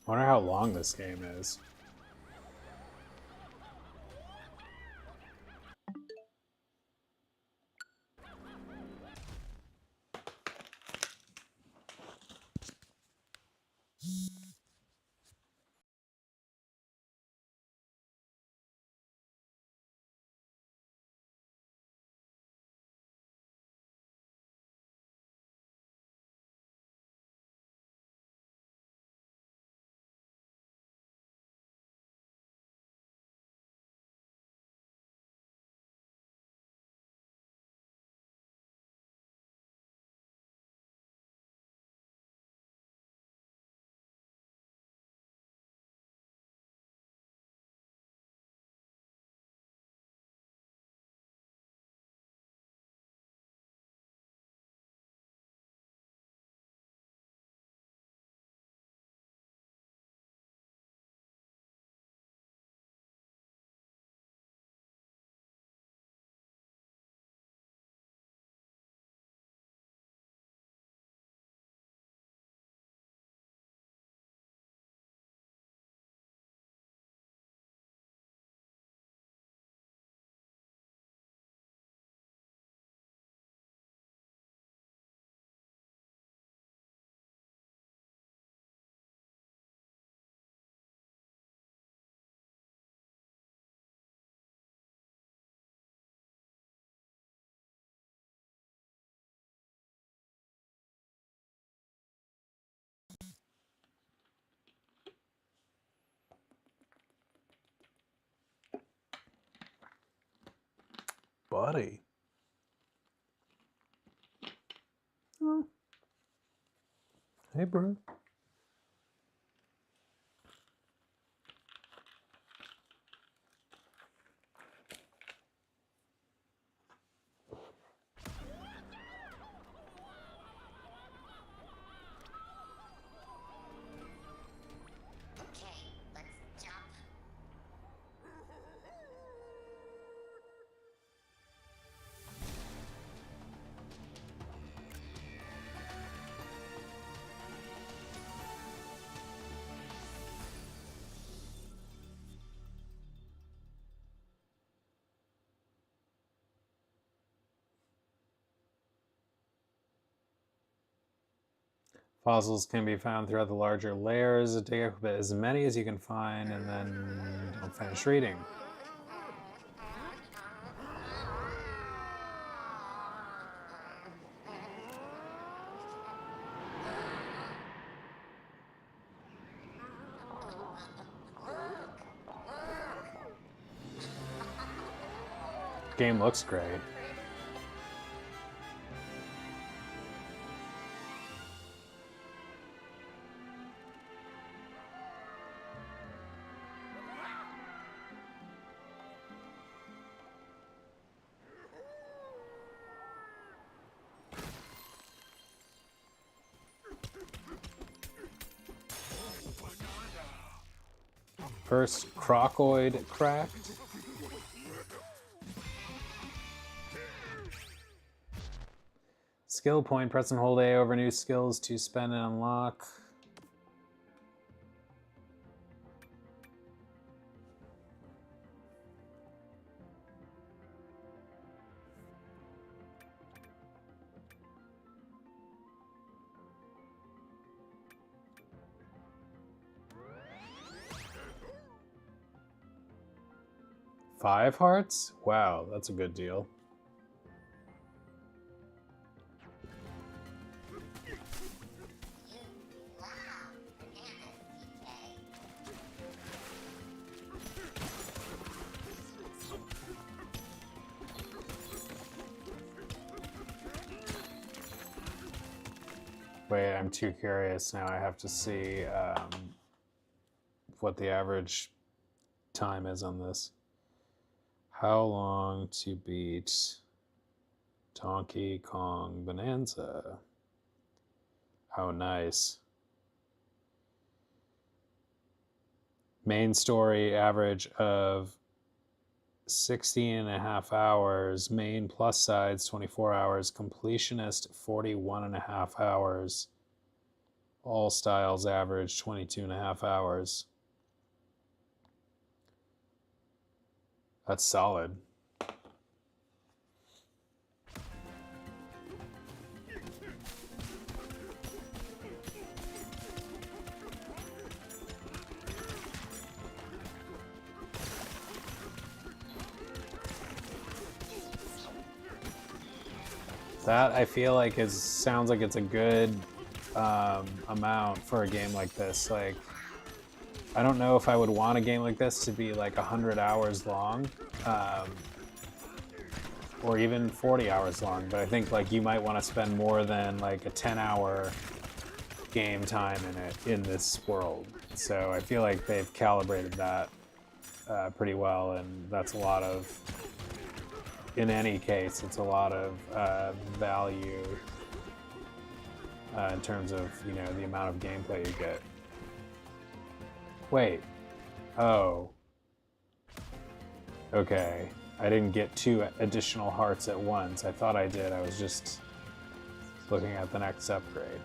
I wonder how long this game is. Buddy. Oh. Hey, bro. Fossils can be found throughout the larger layers. Dig up as many as you can find and then don't finish reading. Game looks great. First crocoid cracked. Skill point, press and hold A over new skills to spend and unlock. Five hearts? Wow, that's a good deal. Wait, I'm too curious now. I have to see what the average time is on this. How long to beat Donkey Kong Bananza? Oh, nice. Main story average of 16.5 hours. Main plus sides 24 hours. Completionist 41.5 hours. All styles average 22.5 hours. That's solid. That I feel like sounds like it's a good amount for a game like this. Like, I don't know if I would want a game like this to be like 100 hours long, or even 40 hours long. But I think like you might want to spend more than like a 10-hour game time in this world. So I feel like they've calibrated that pretty well, and that's a lot of. In any case, it's a lot of value in terms of the amount of gameplay you get. Wait. Oh. Okay. I didn't get 2 additional hearts at once. I thought I did. I was just looking at the next upgrade.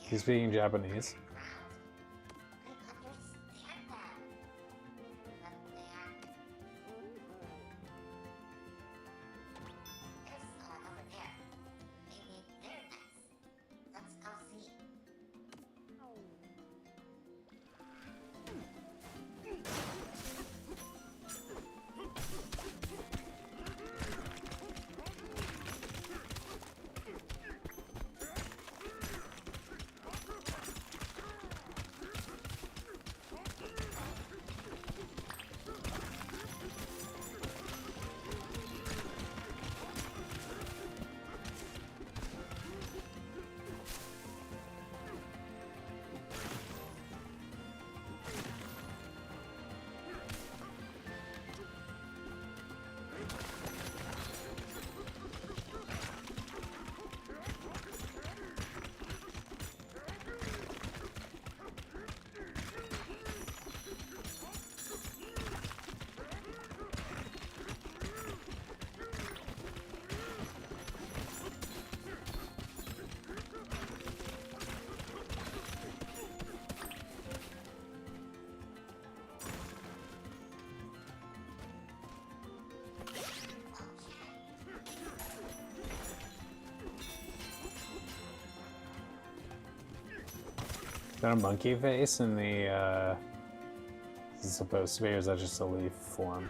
He's speaking Japanese. that a monkey face in the, is it supposed to be, or is that just a leaf form?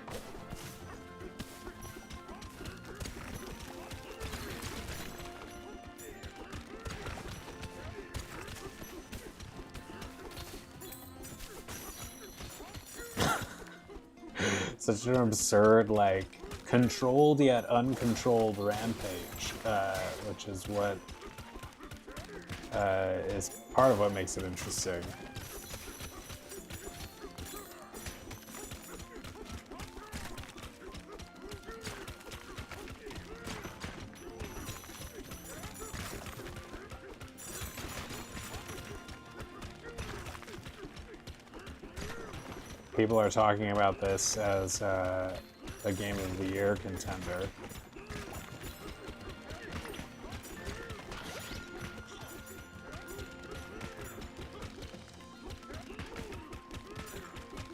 Such an absurd, like, controlled yet uncontrolled rampage, which is what is part of what makes it interesting. People are talking about this as a Game of the Year contender.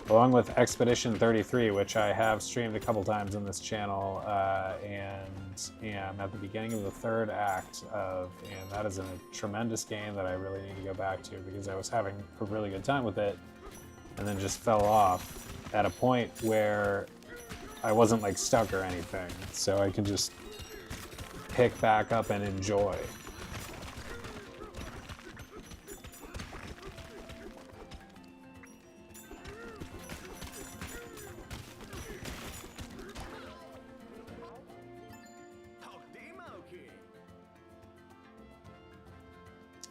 Along with Expedition 33, which I have streamed a couple times on this channel, and am at the beginning of the third act of, and that is a tremendous game that I really need to go back to because I was having a really good time with it, and then just fell off at a point where I wasn't like stuck or anything, so I can just pick back up and enjoy.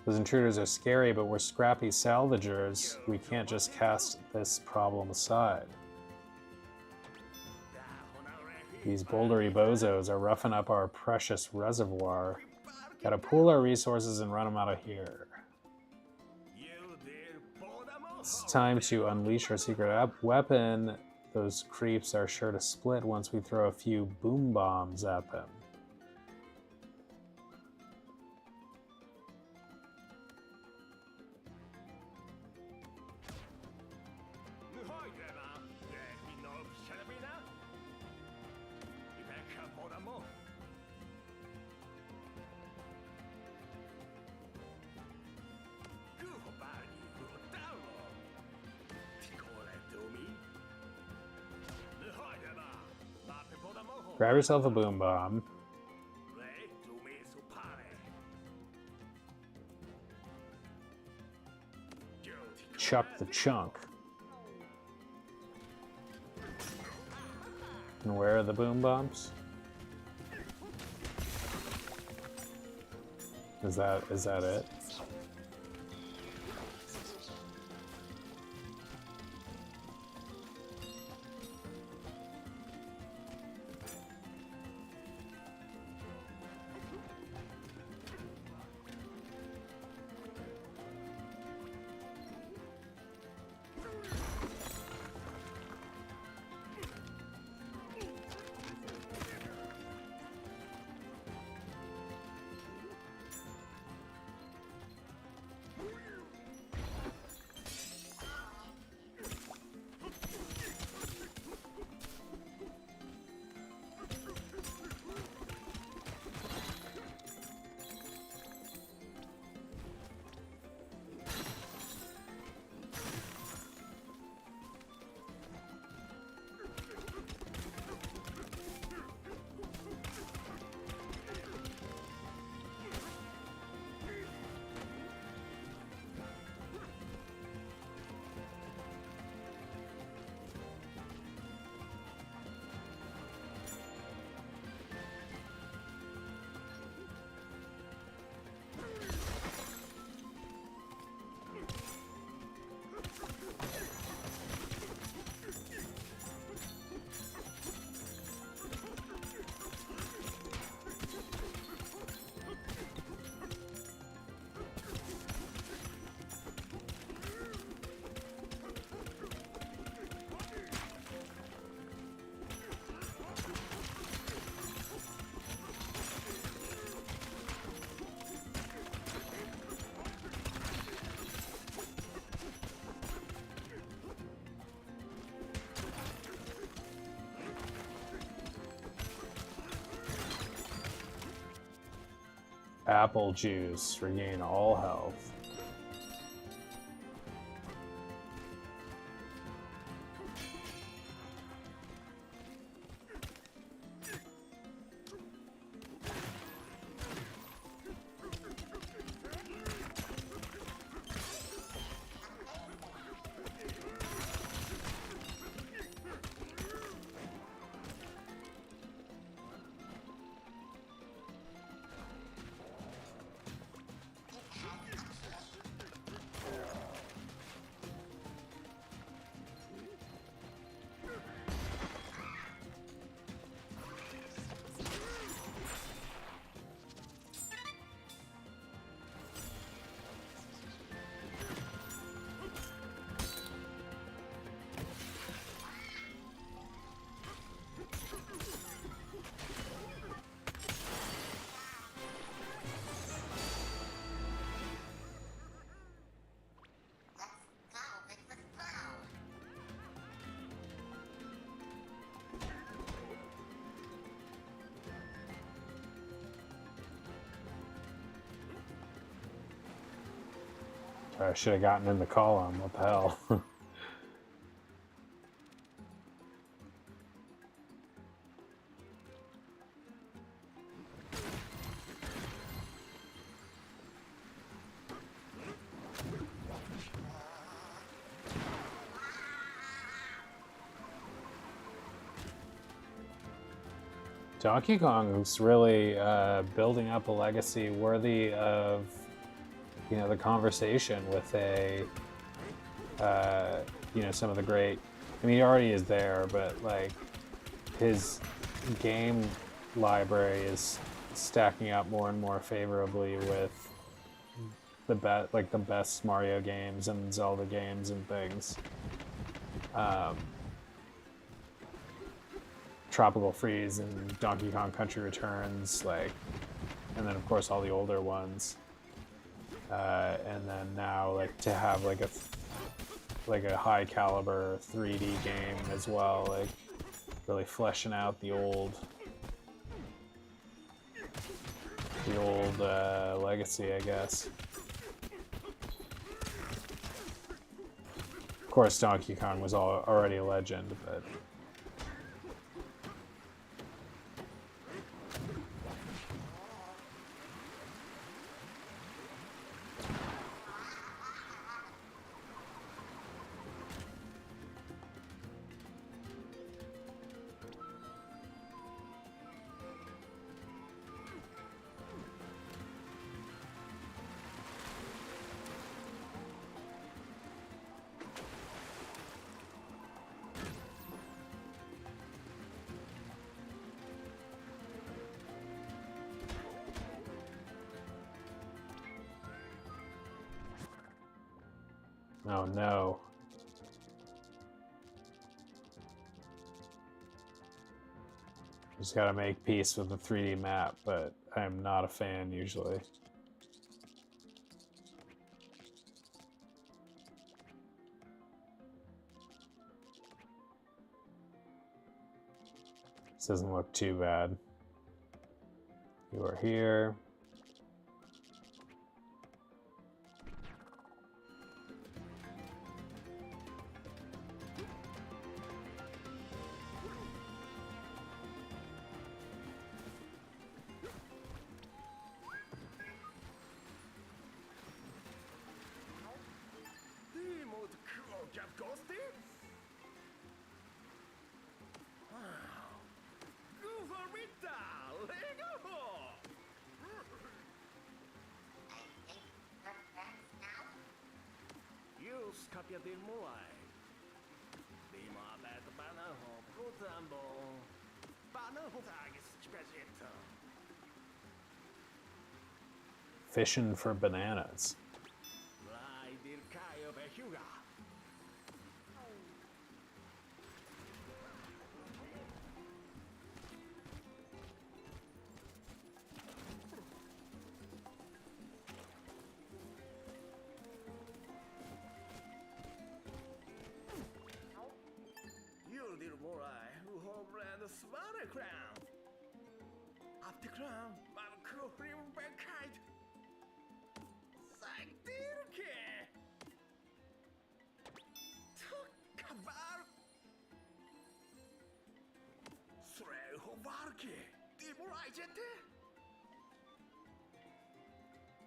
Those intruders are scary, but we're scrappy salvagers. We can't just cast this problem aside. These bouldery bozos are roughing up our precious reservoir. Gotta pool our resources and run them out of here. It's time to unleash our secret weapon. Those creeps are sure to split once we throw a few boom bombs at them. Grab yourself a boom bomb. Chuck the chunk. And where are the boom bombs? Is that it? Apple juice, regain all health. Sorry, I should have gotten in the column. What the hell? Donkey Kong's really building up a legacy worthy of, you know, the conversation with a, you know, some of the great. I mean, he already is there, but like his game library is stacking up more and more favorably with the best Mario games and Zelda games and things. Tropical Freeze and Donkey Kong Country Returns, like, and then of course all the older ones, and then now like to have like a high caliber 3D game as well, like really fleshing out the old legacy, I guess. Of course, Donkey Kong was already a legend, but. Oh no. Just gotta make peace with the 3D map, but I'm not a fan usually. This doesn't look too bad. You are here. Fishing for bananas.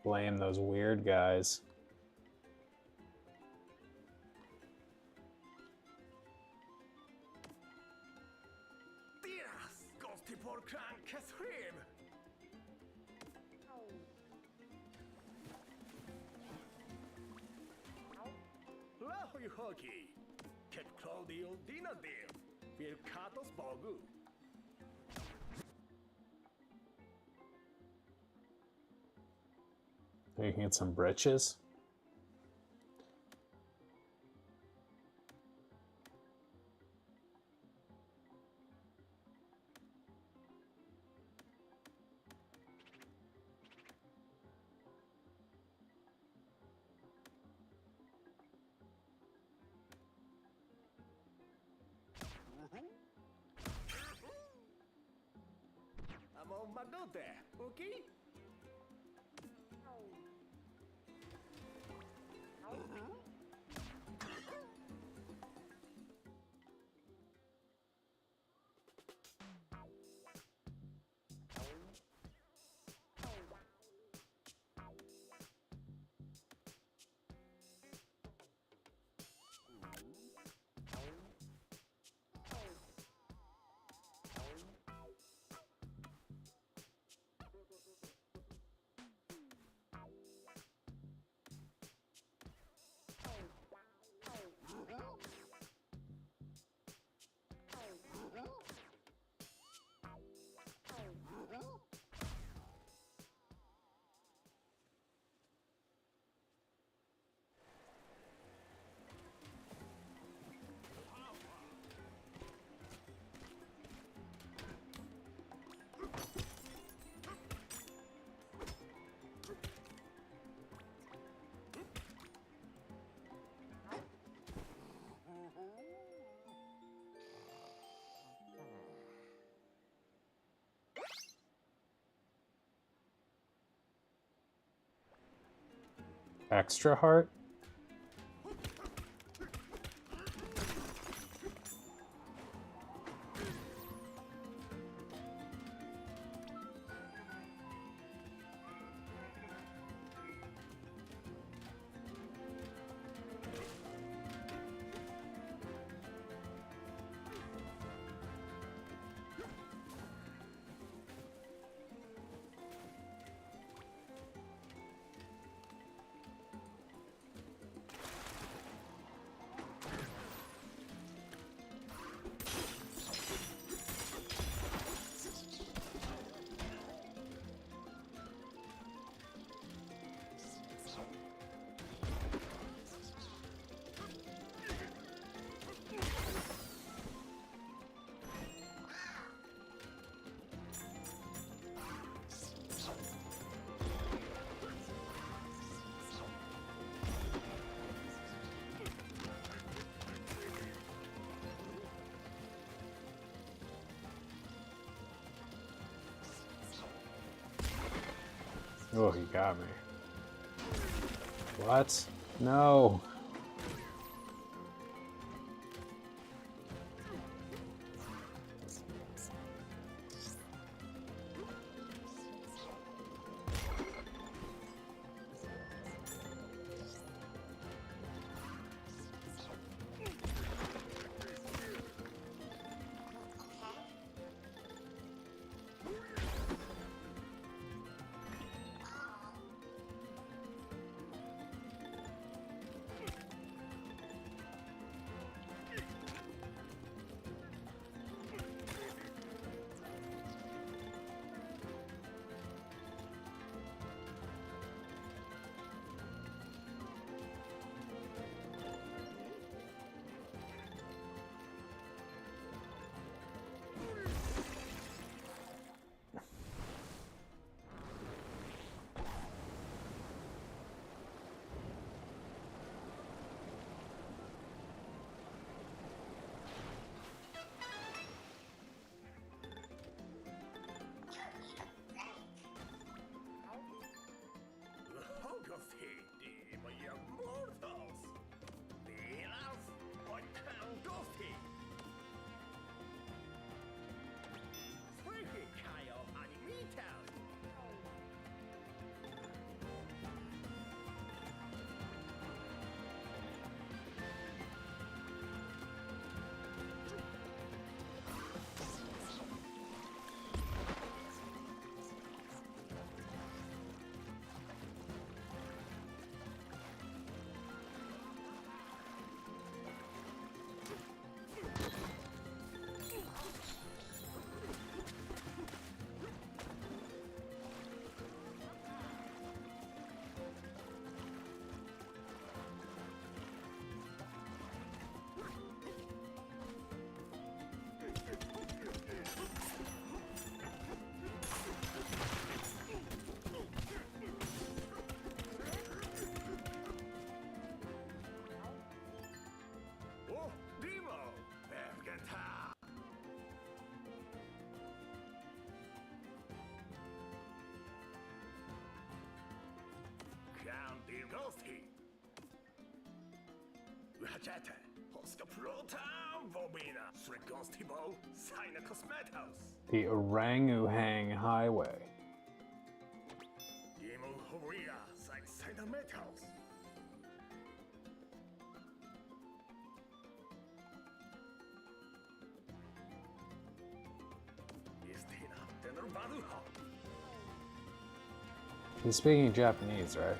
Blame those weird guys. You can get some britches. I'm on my go there, okay? extra heart? Oh, he got me. What? No. The Orangutan Highway. He's speaking Japanese, right?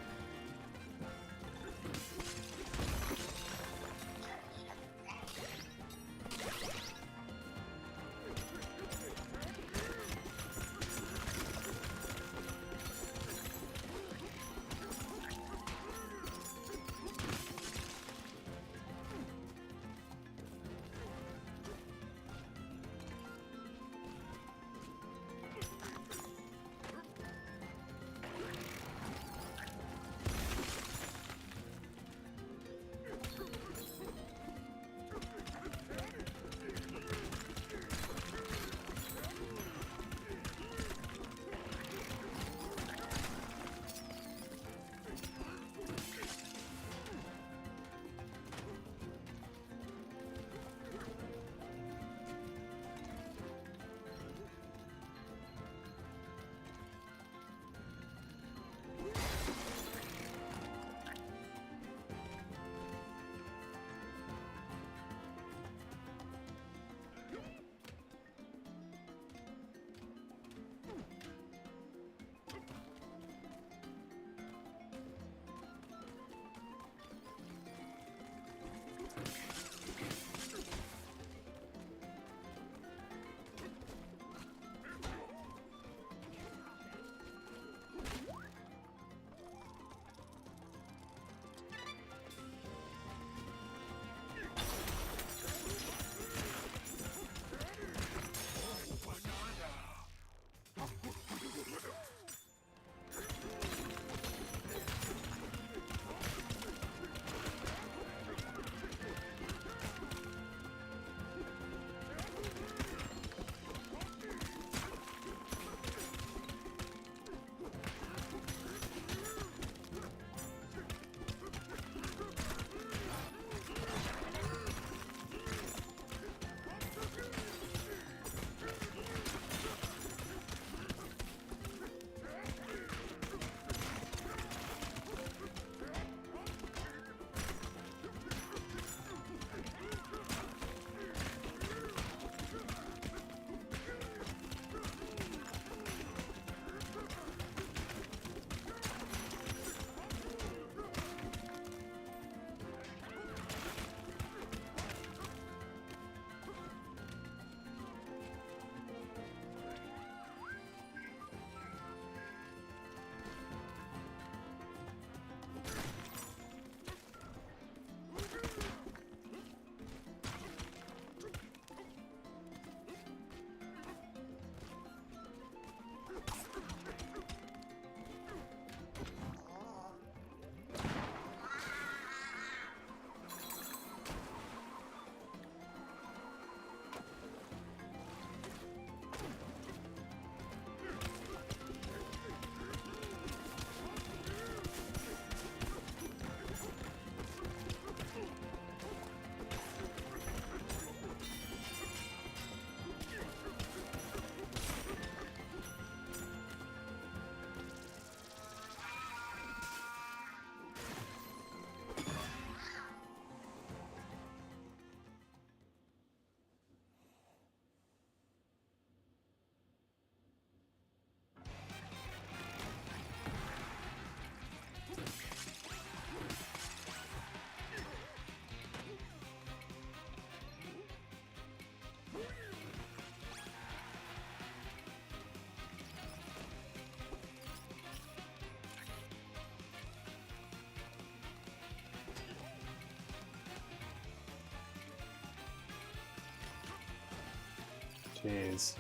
Jeez.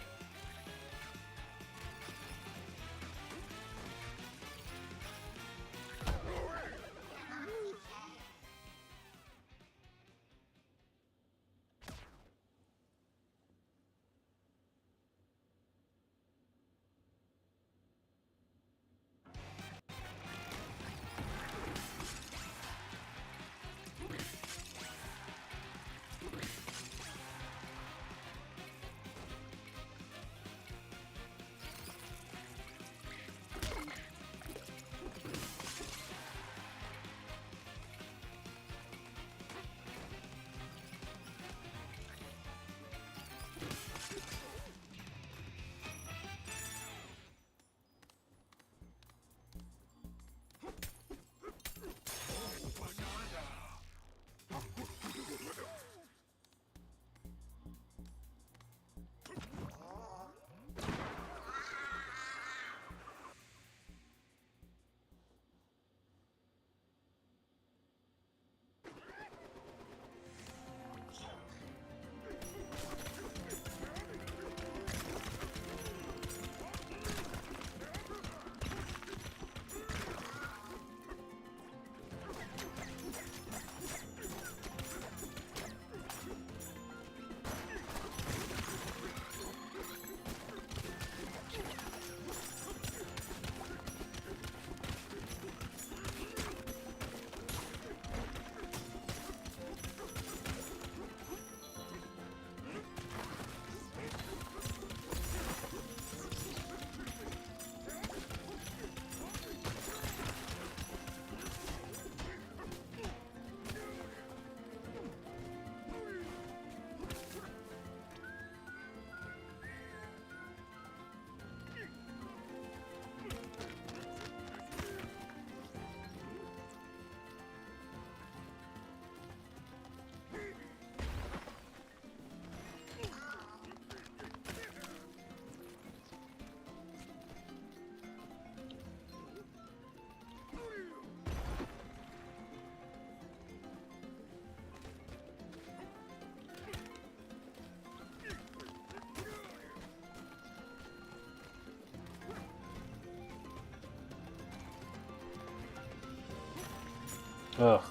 Ugh.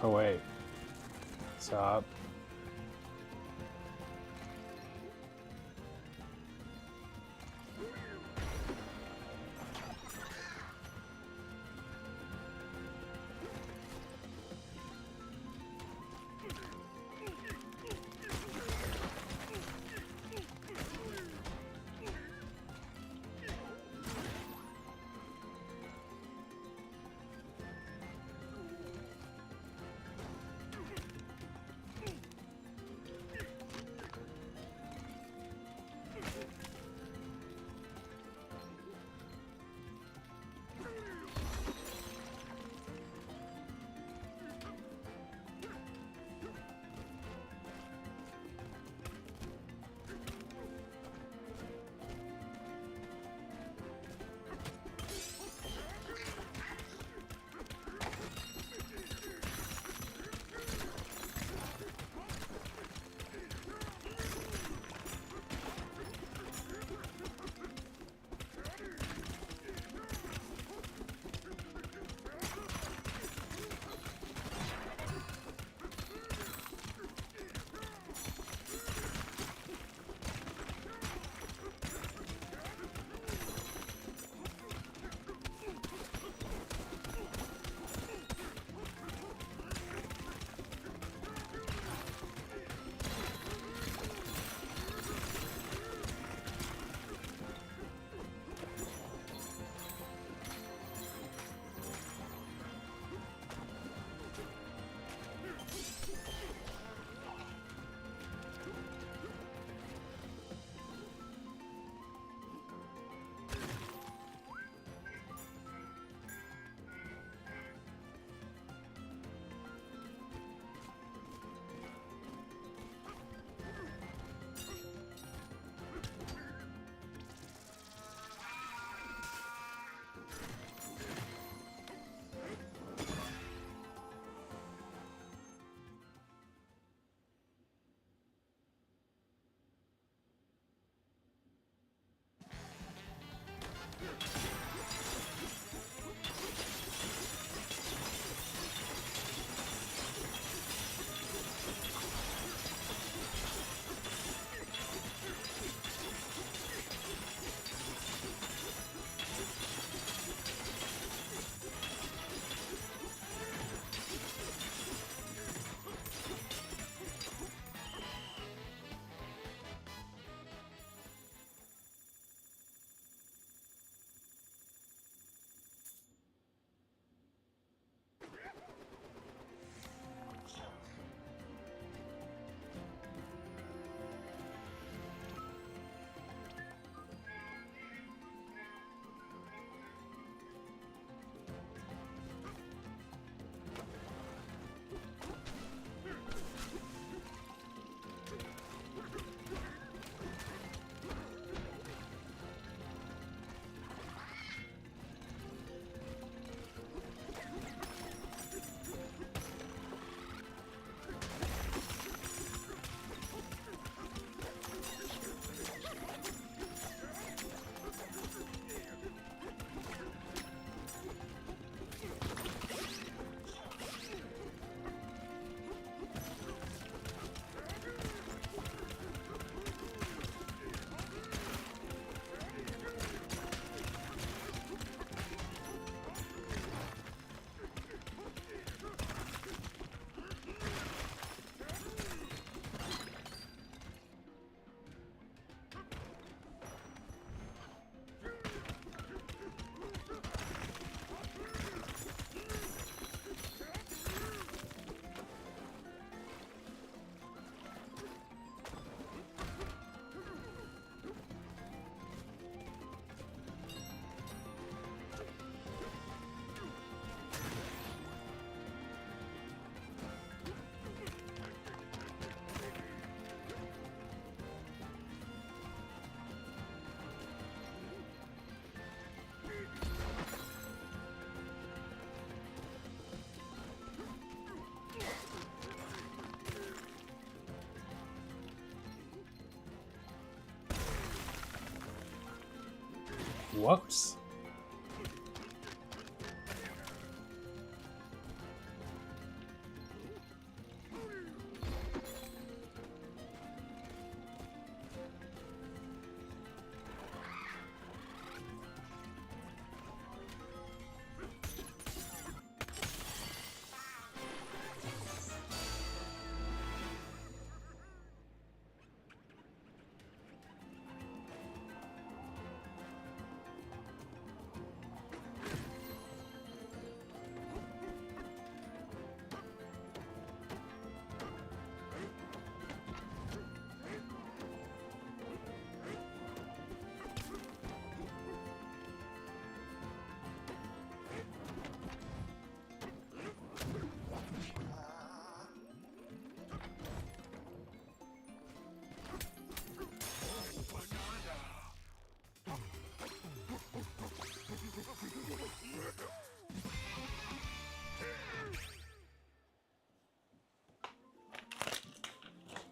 Oh, wait. Stop. Whoops.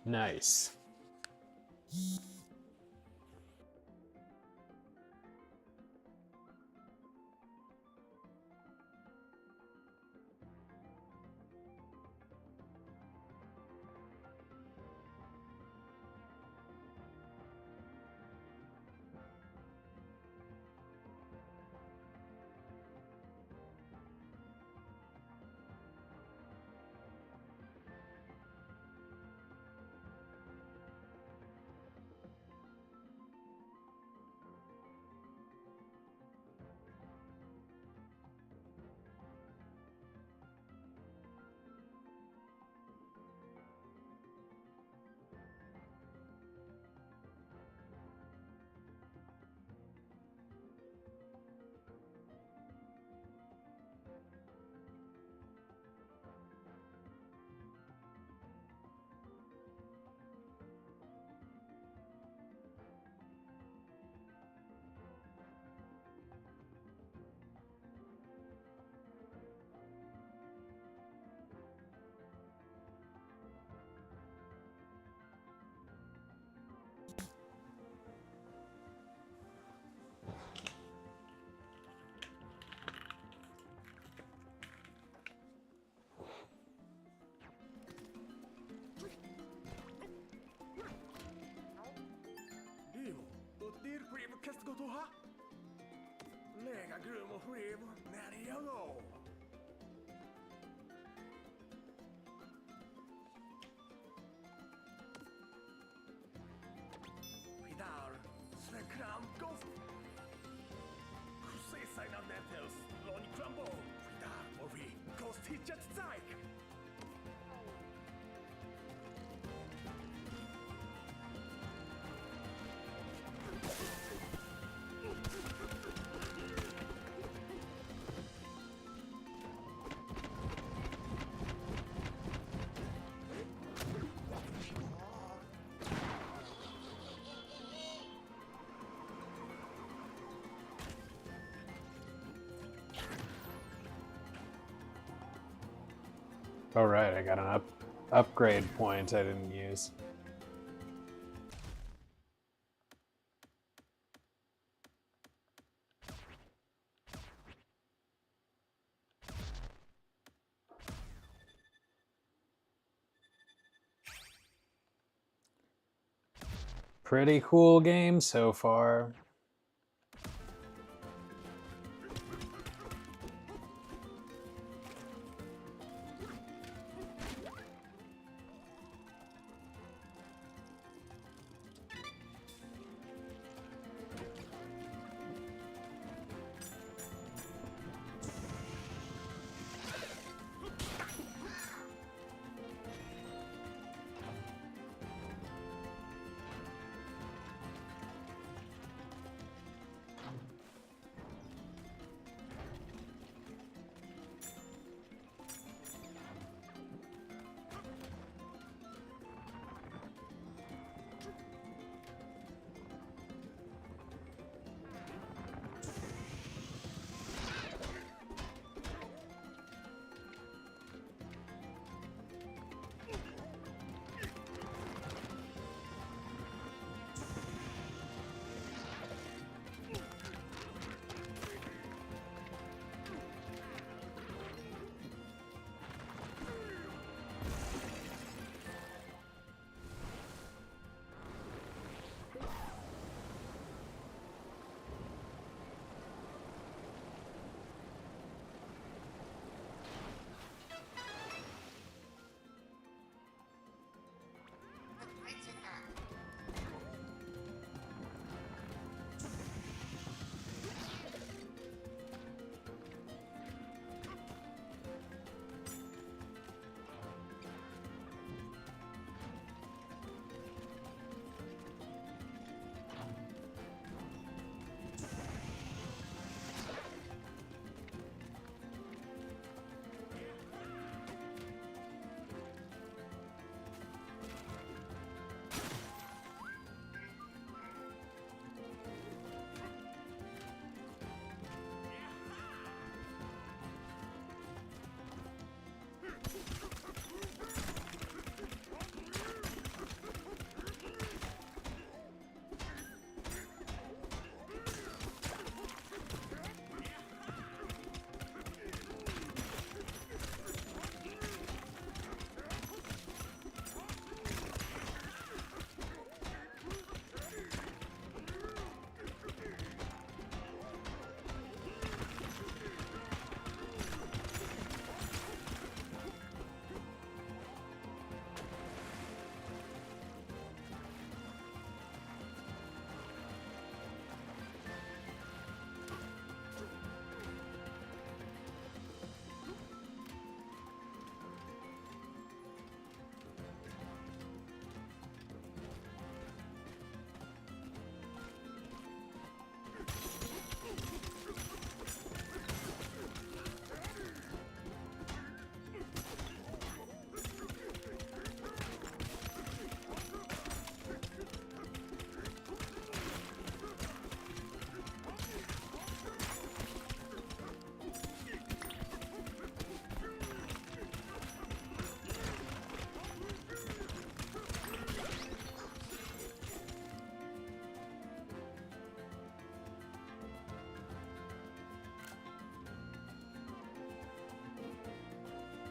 Nice. 내가 그러면 후회해보 나리야고. Vidar, Svekram, Ghost. Crusade sign of Nettles, Lonnie Crumble. Vidar, Ori, Ghost Hitchet Strike. Oh right, I got an upgrade point I didn't use. Pretty cool game so far.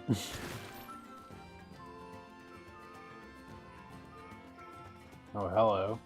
Oh, hello.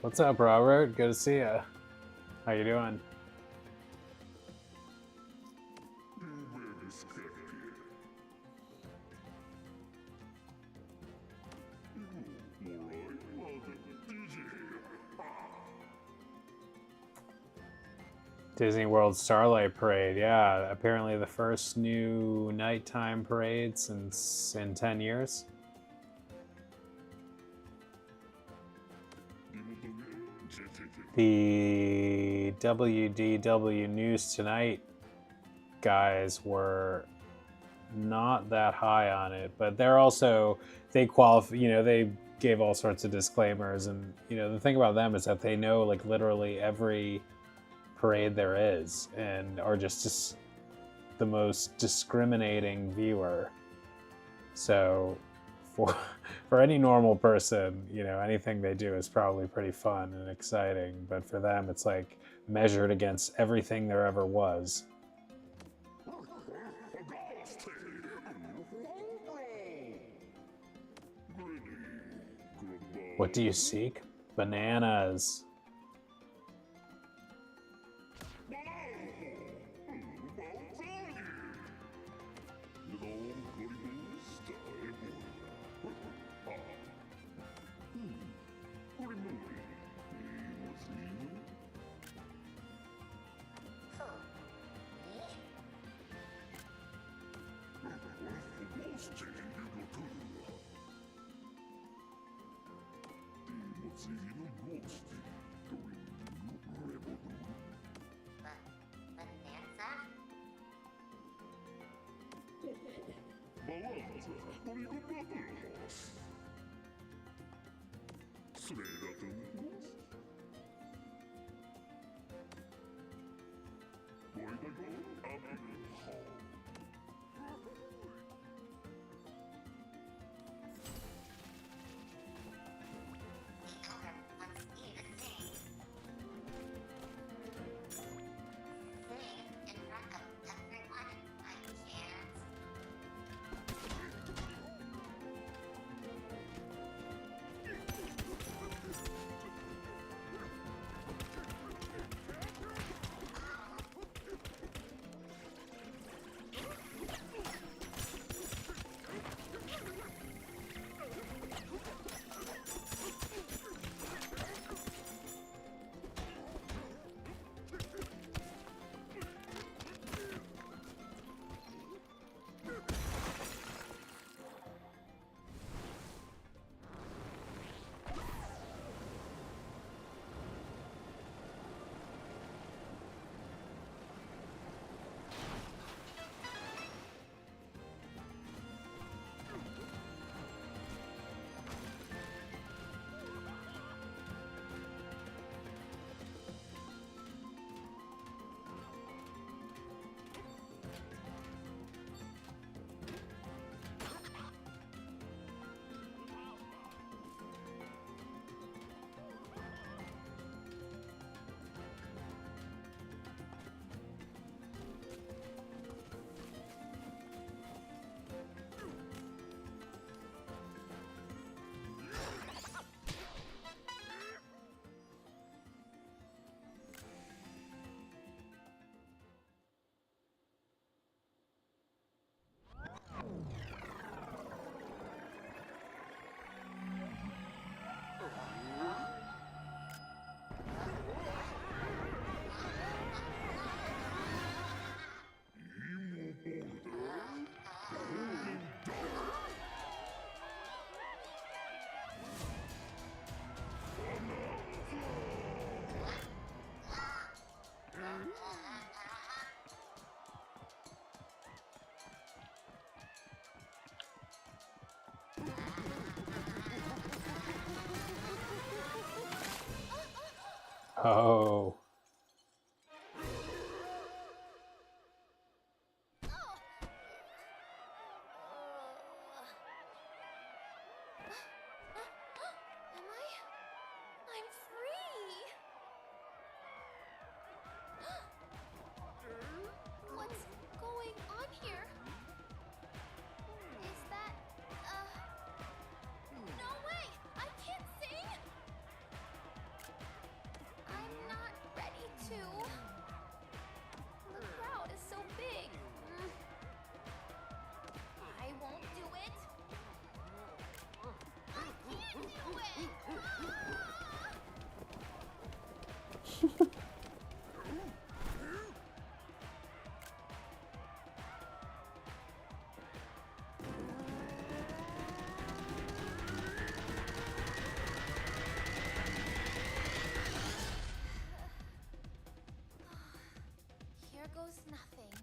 What's up, Robert? Good to see you. How you doing? Disney World Starlight Parade, yeah. Apparently the first new nighttime parade since in 10 years. The WDW News Tonight guys were not that high on it, but they're also, they qualify, they gave all sorts of disclaimers, and the thing about them is that they know like literally every parade there is and are just the most discriminating viewer. So for any normal person, anything they do is probably pretty fun and exciting, but for them it's like measured against everything there ever was. What do you seek? Bananas. Bananza, non ricordatevos. Svedatevos. Poi da go, abbiamo. Oh. Am I? I'm free! What's going on here? Is that, no way! I can't sing! I'm not ready to. The crowd is so big. I won't do it. I can't do it! Here goes nothing.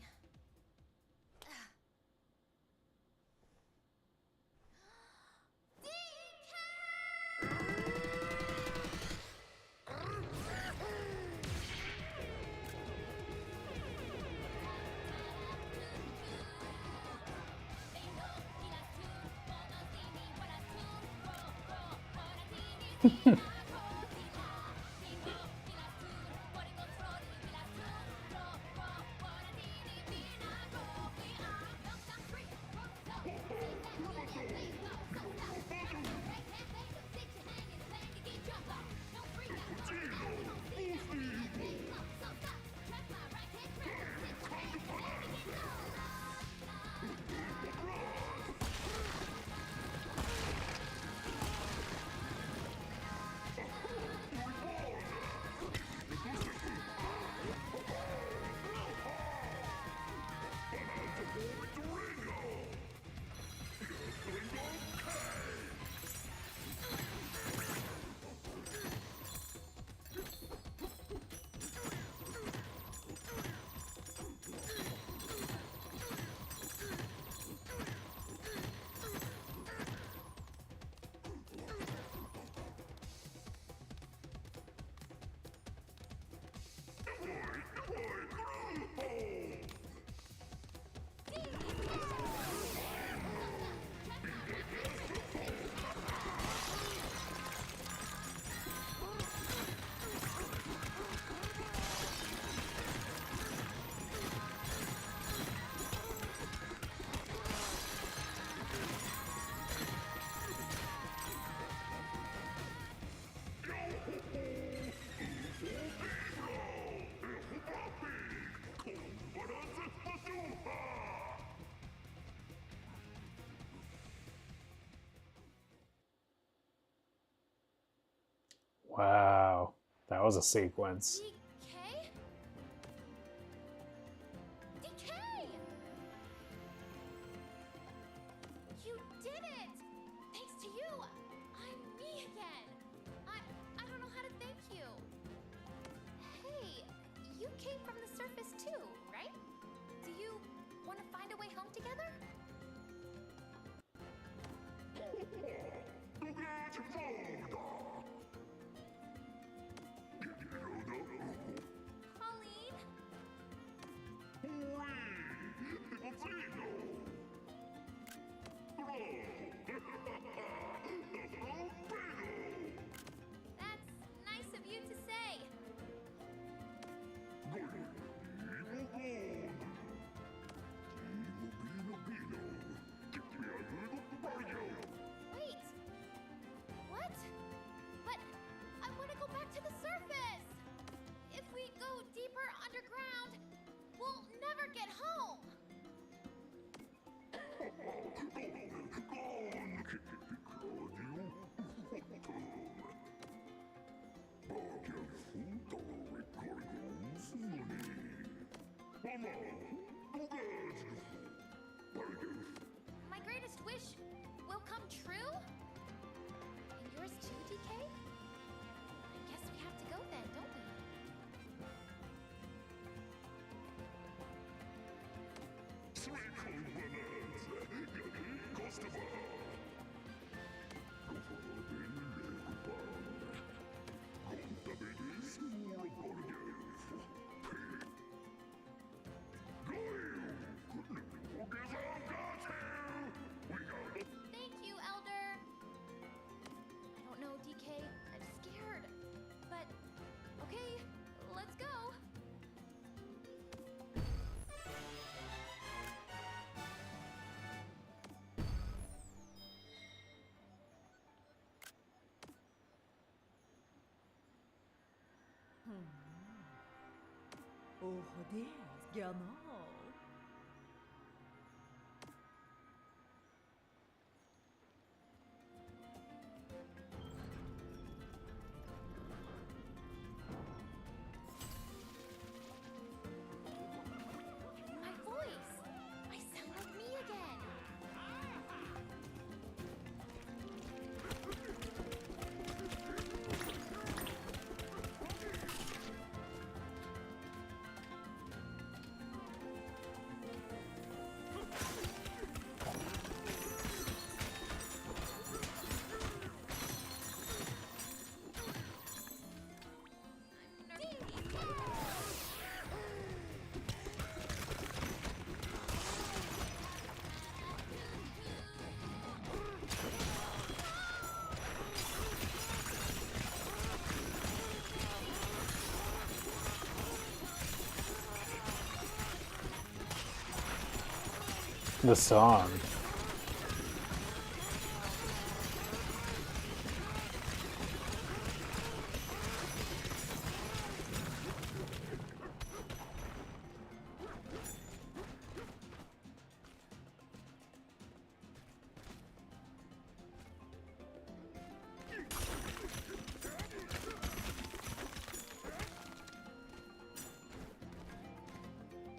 Wow. That was a sequence. DK? DK! You did it! Thanks to you, I'm me again. I don't know how to thank you. Hey, you came from the surface too, right? Do you want to find a way home together? Pauline? That's nice of you to say. Wait. What? But I want to go back to the surface. If we go deeper underground, we'll never get home. My greatest wish will come true? And yours too, DK? I guess we have to go then, don't we? Contabilismo. Oh, joder, genau. My voice! I sound like me again! The song.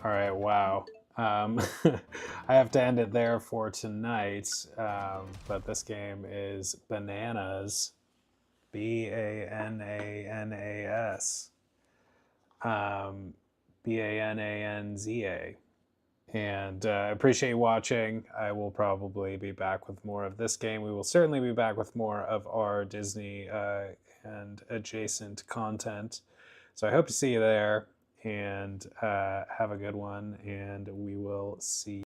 All right, wow. I have to end it there for tonight, but this game is Bananas, Bananas, Bananza. And I appreciate you watching. I will probably be back with more of this game. We will certainly be back with more of our Disney and adjacent content. So I hope to see you there, and have a good one, and we will see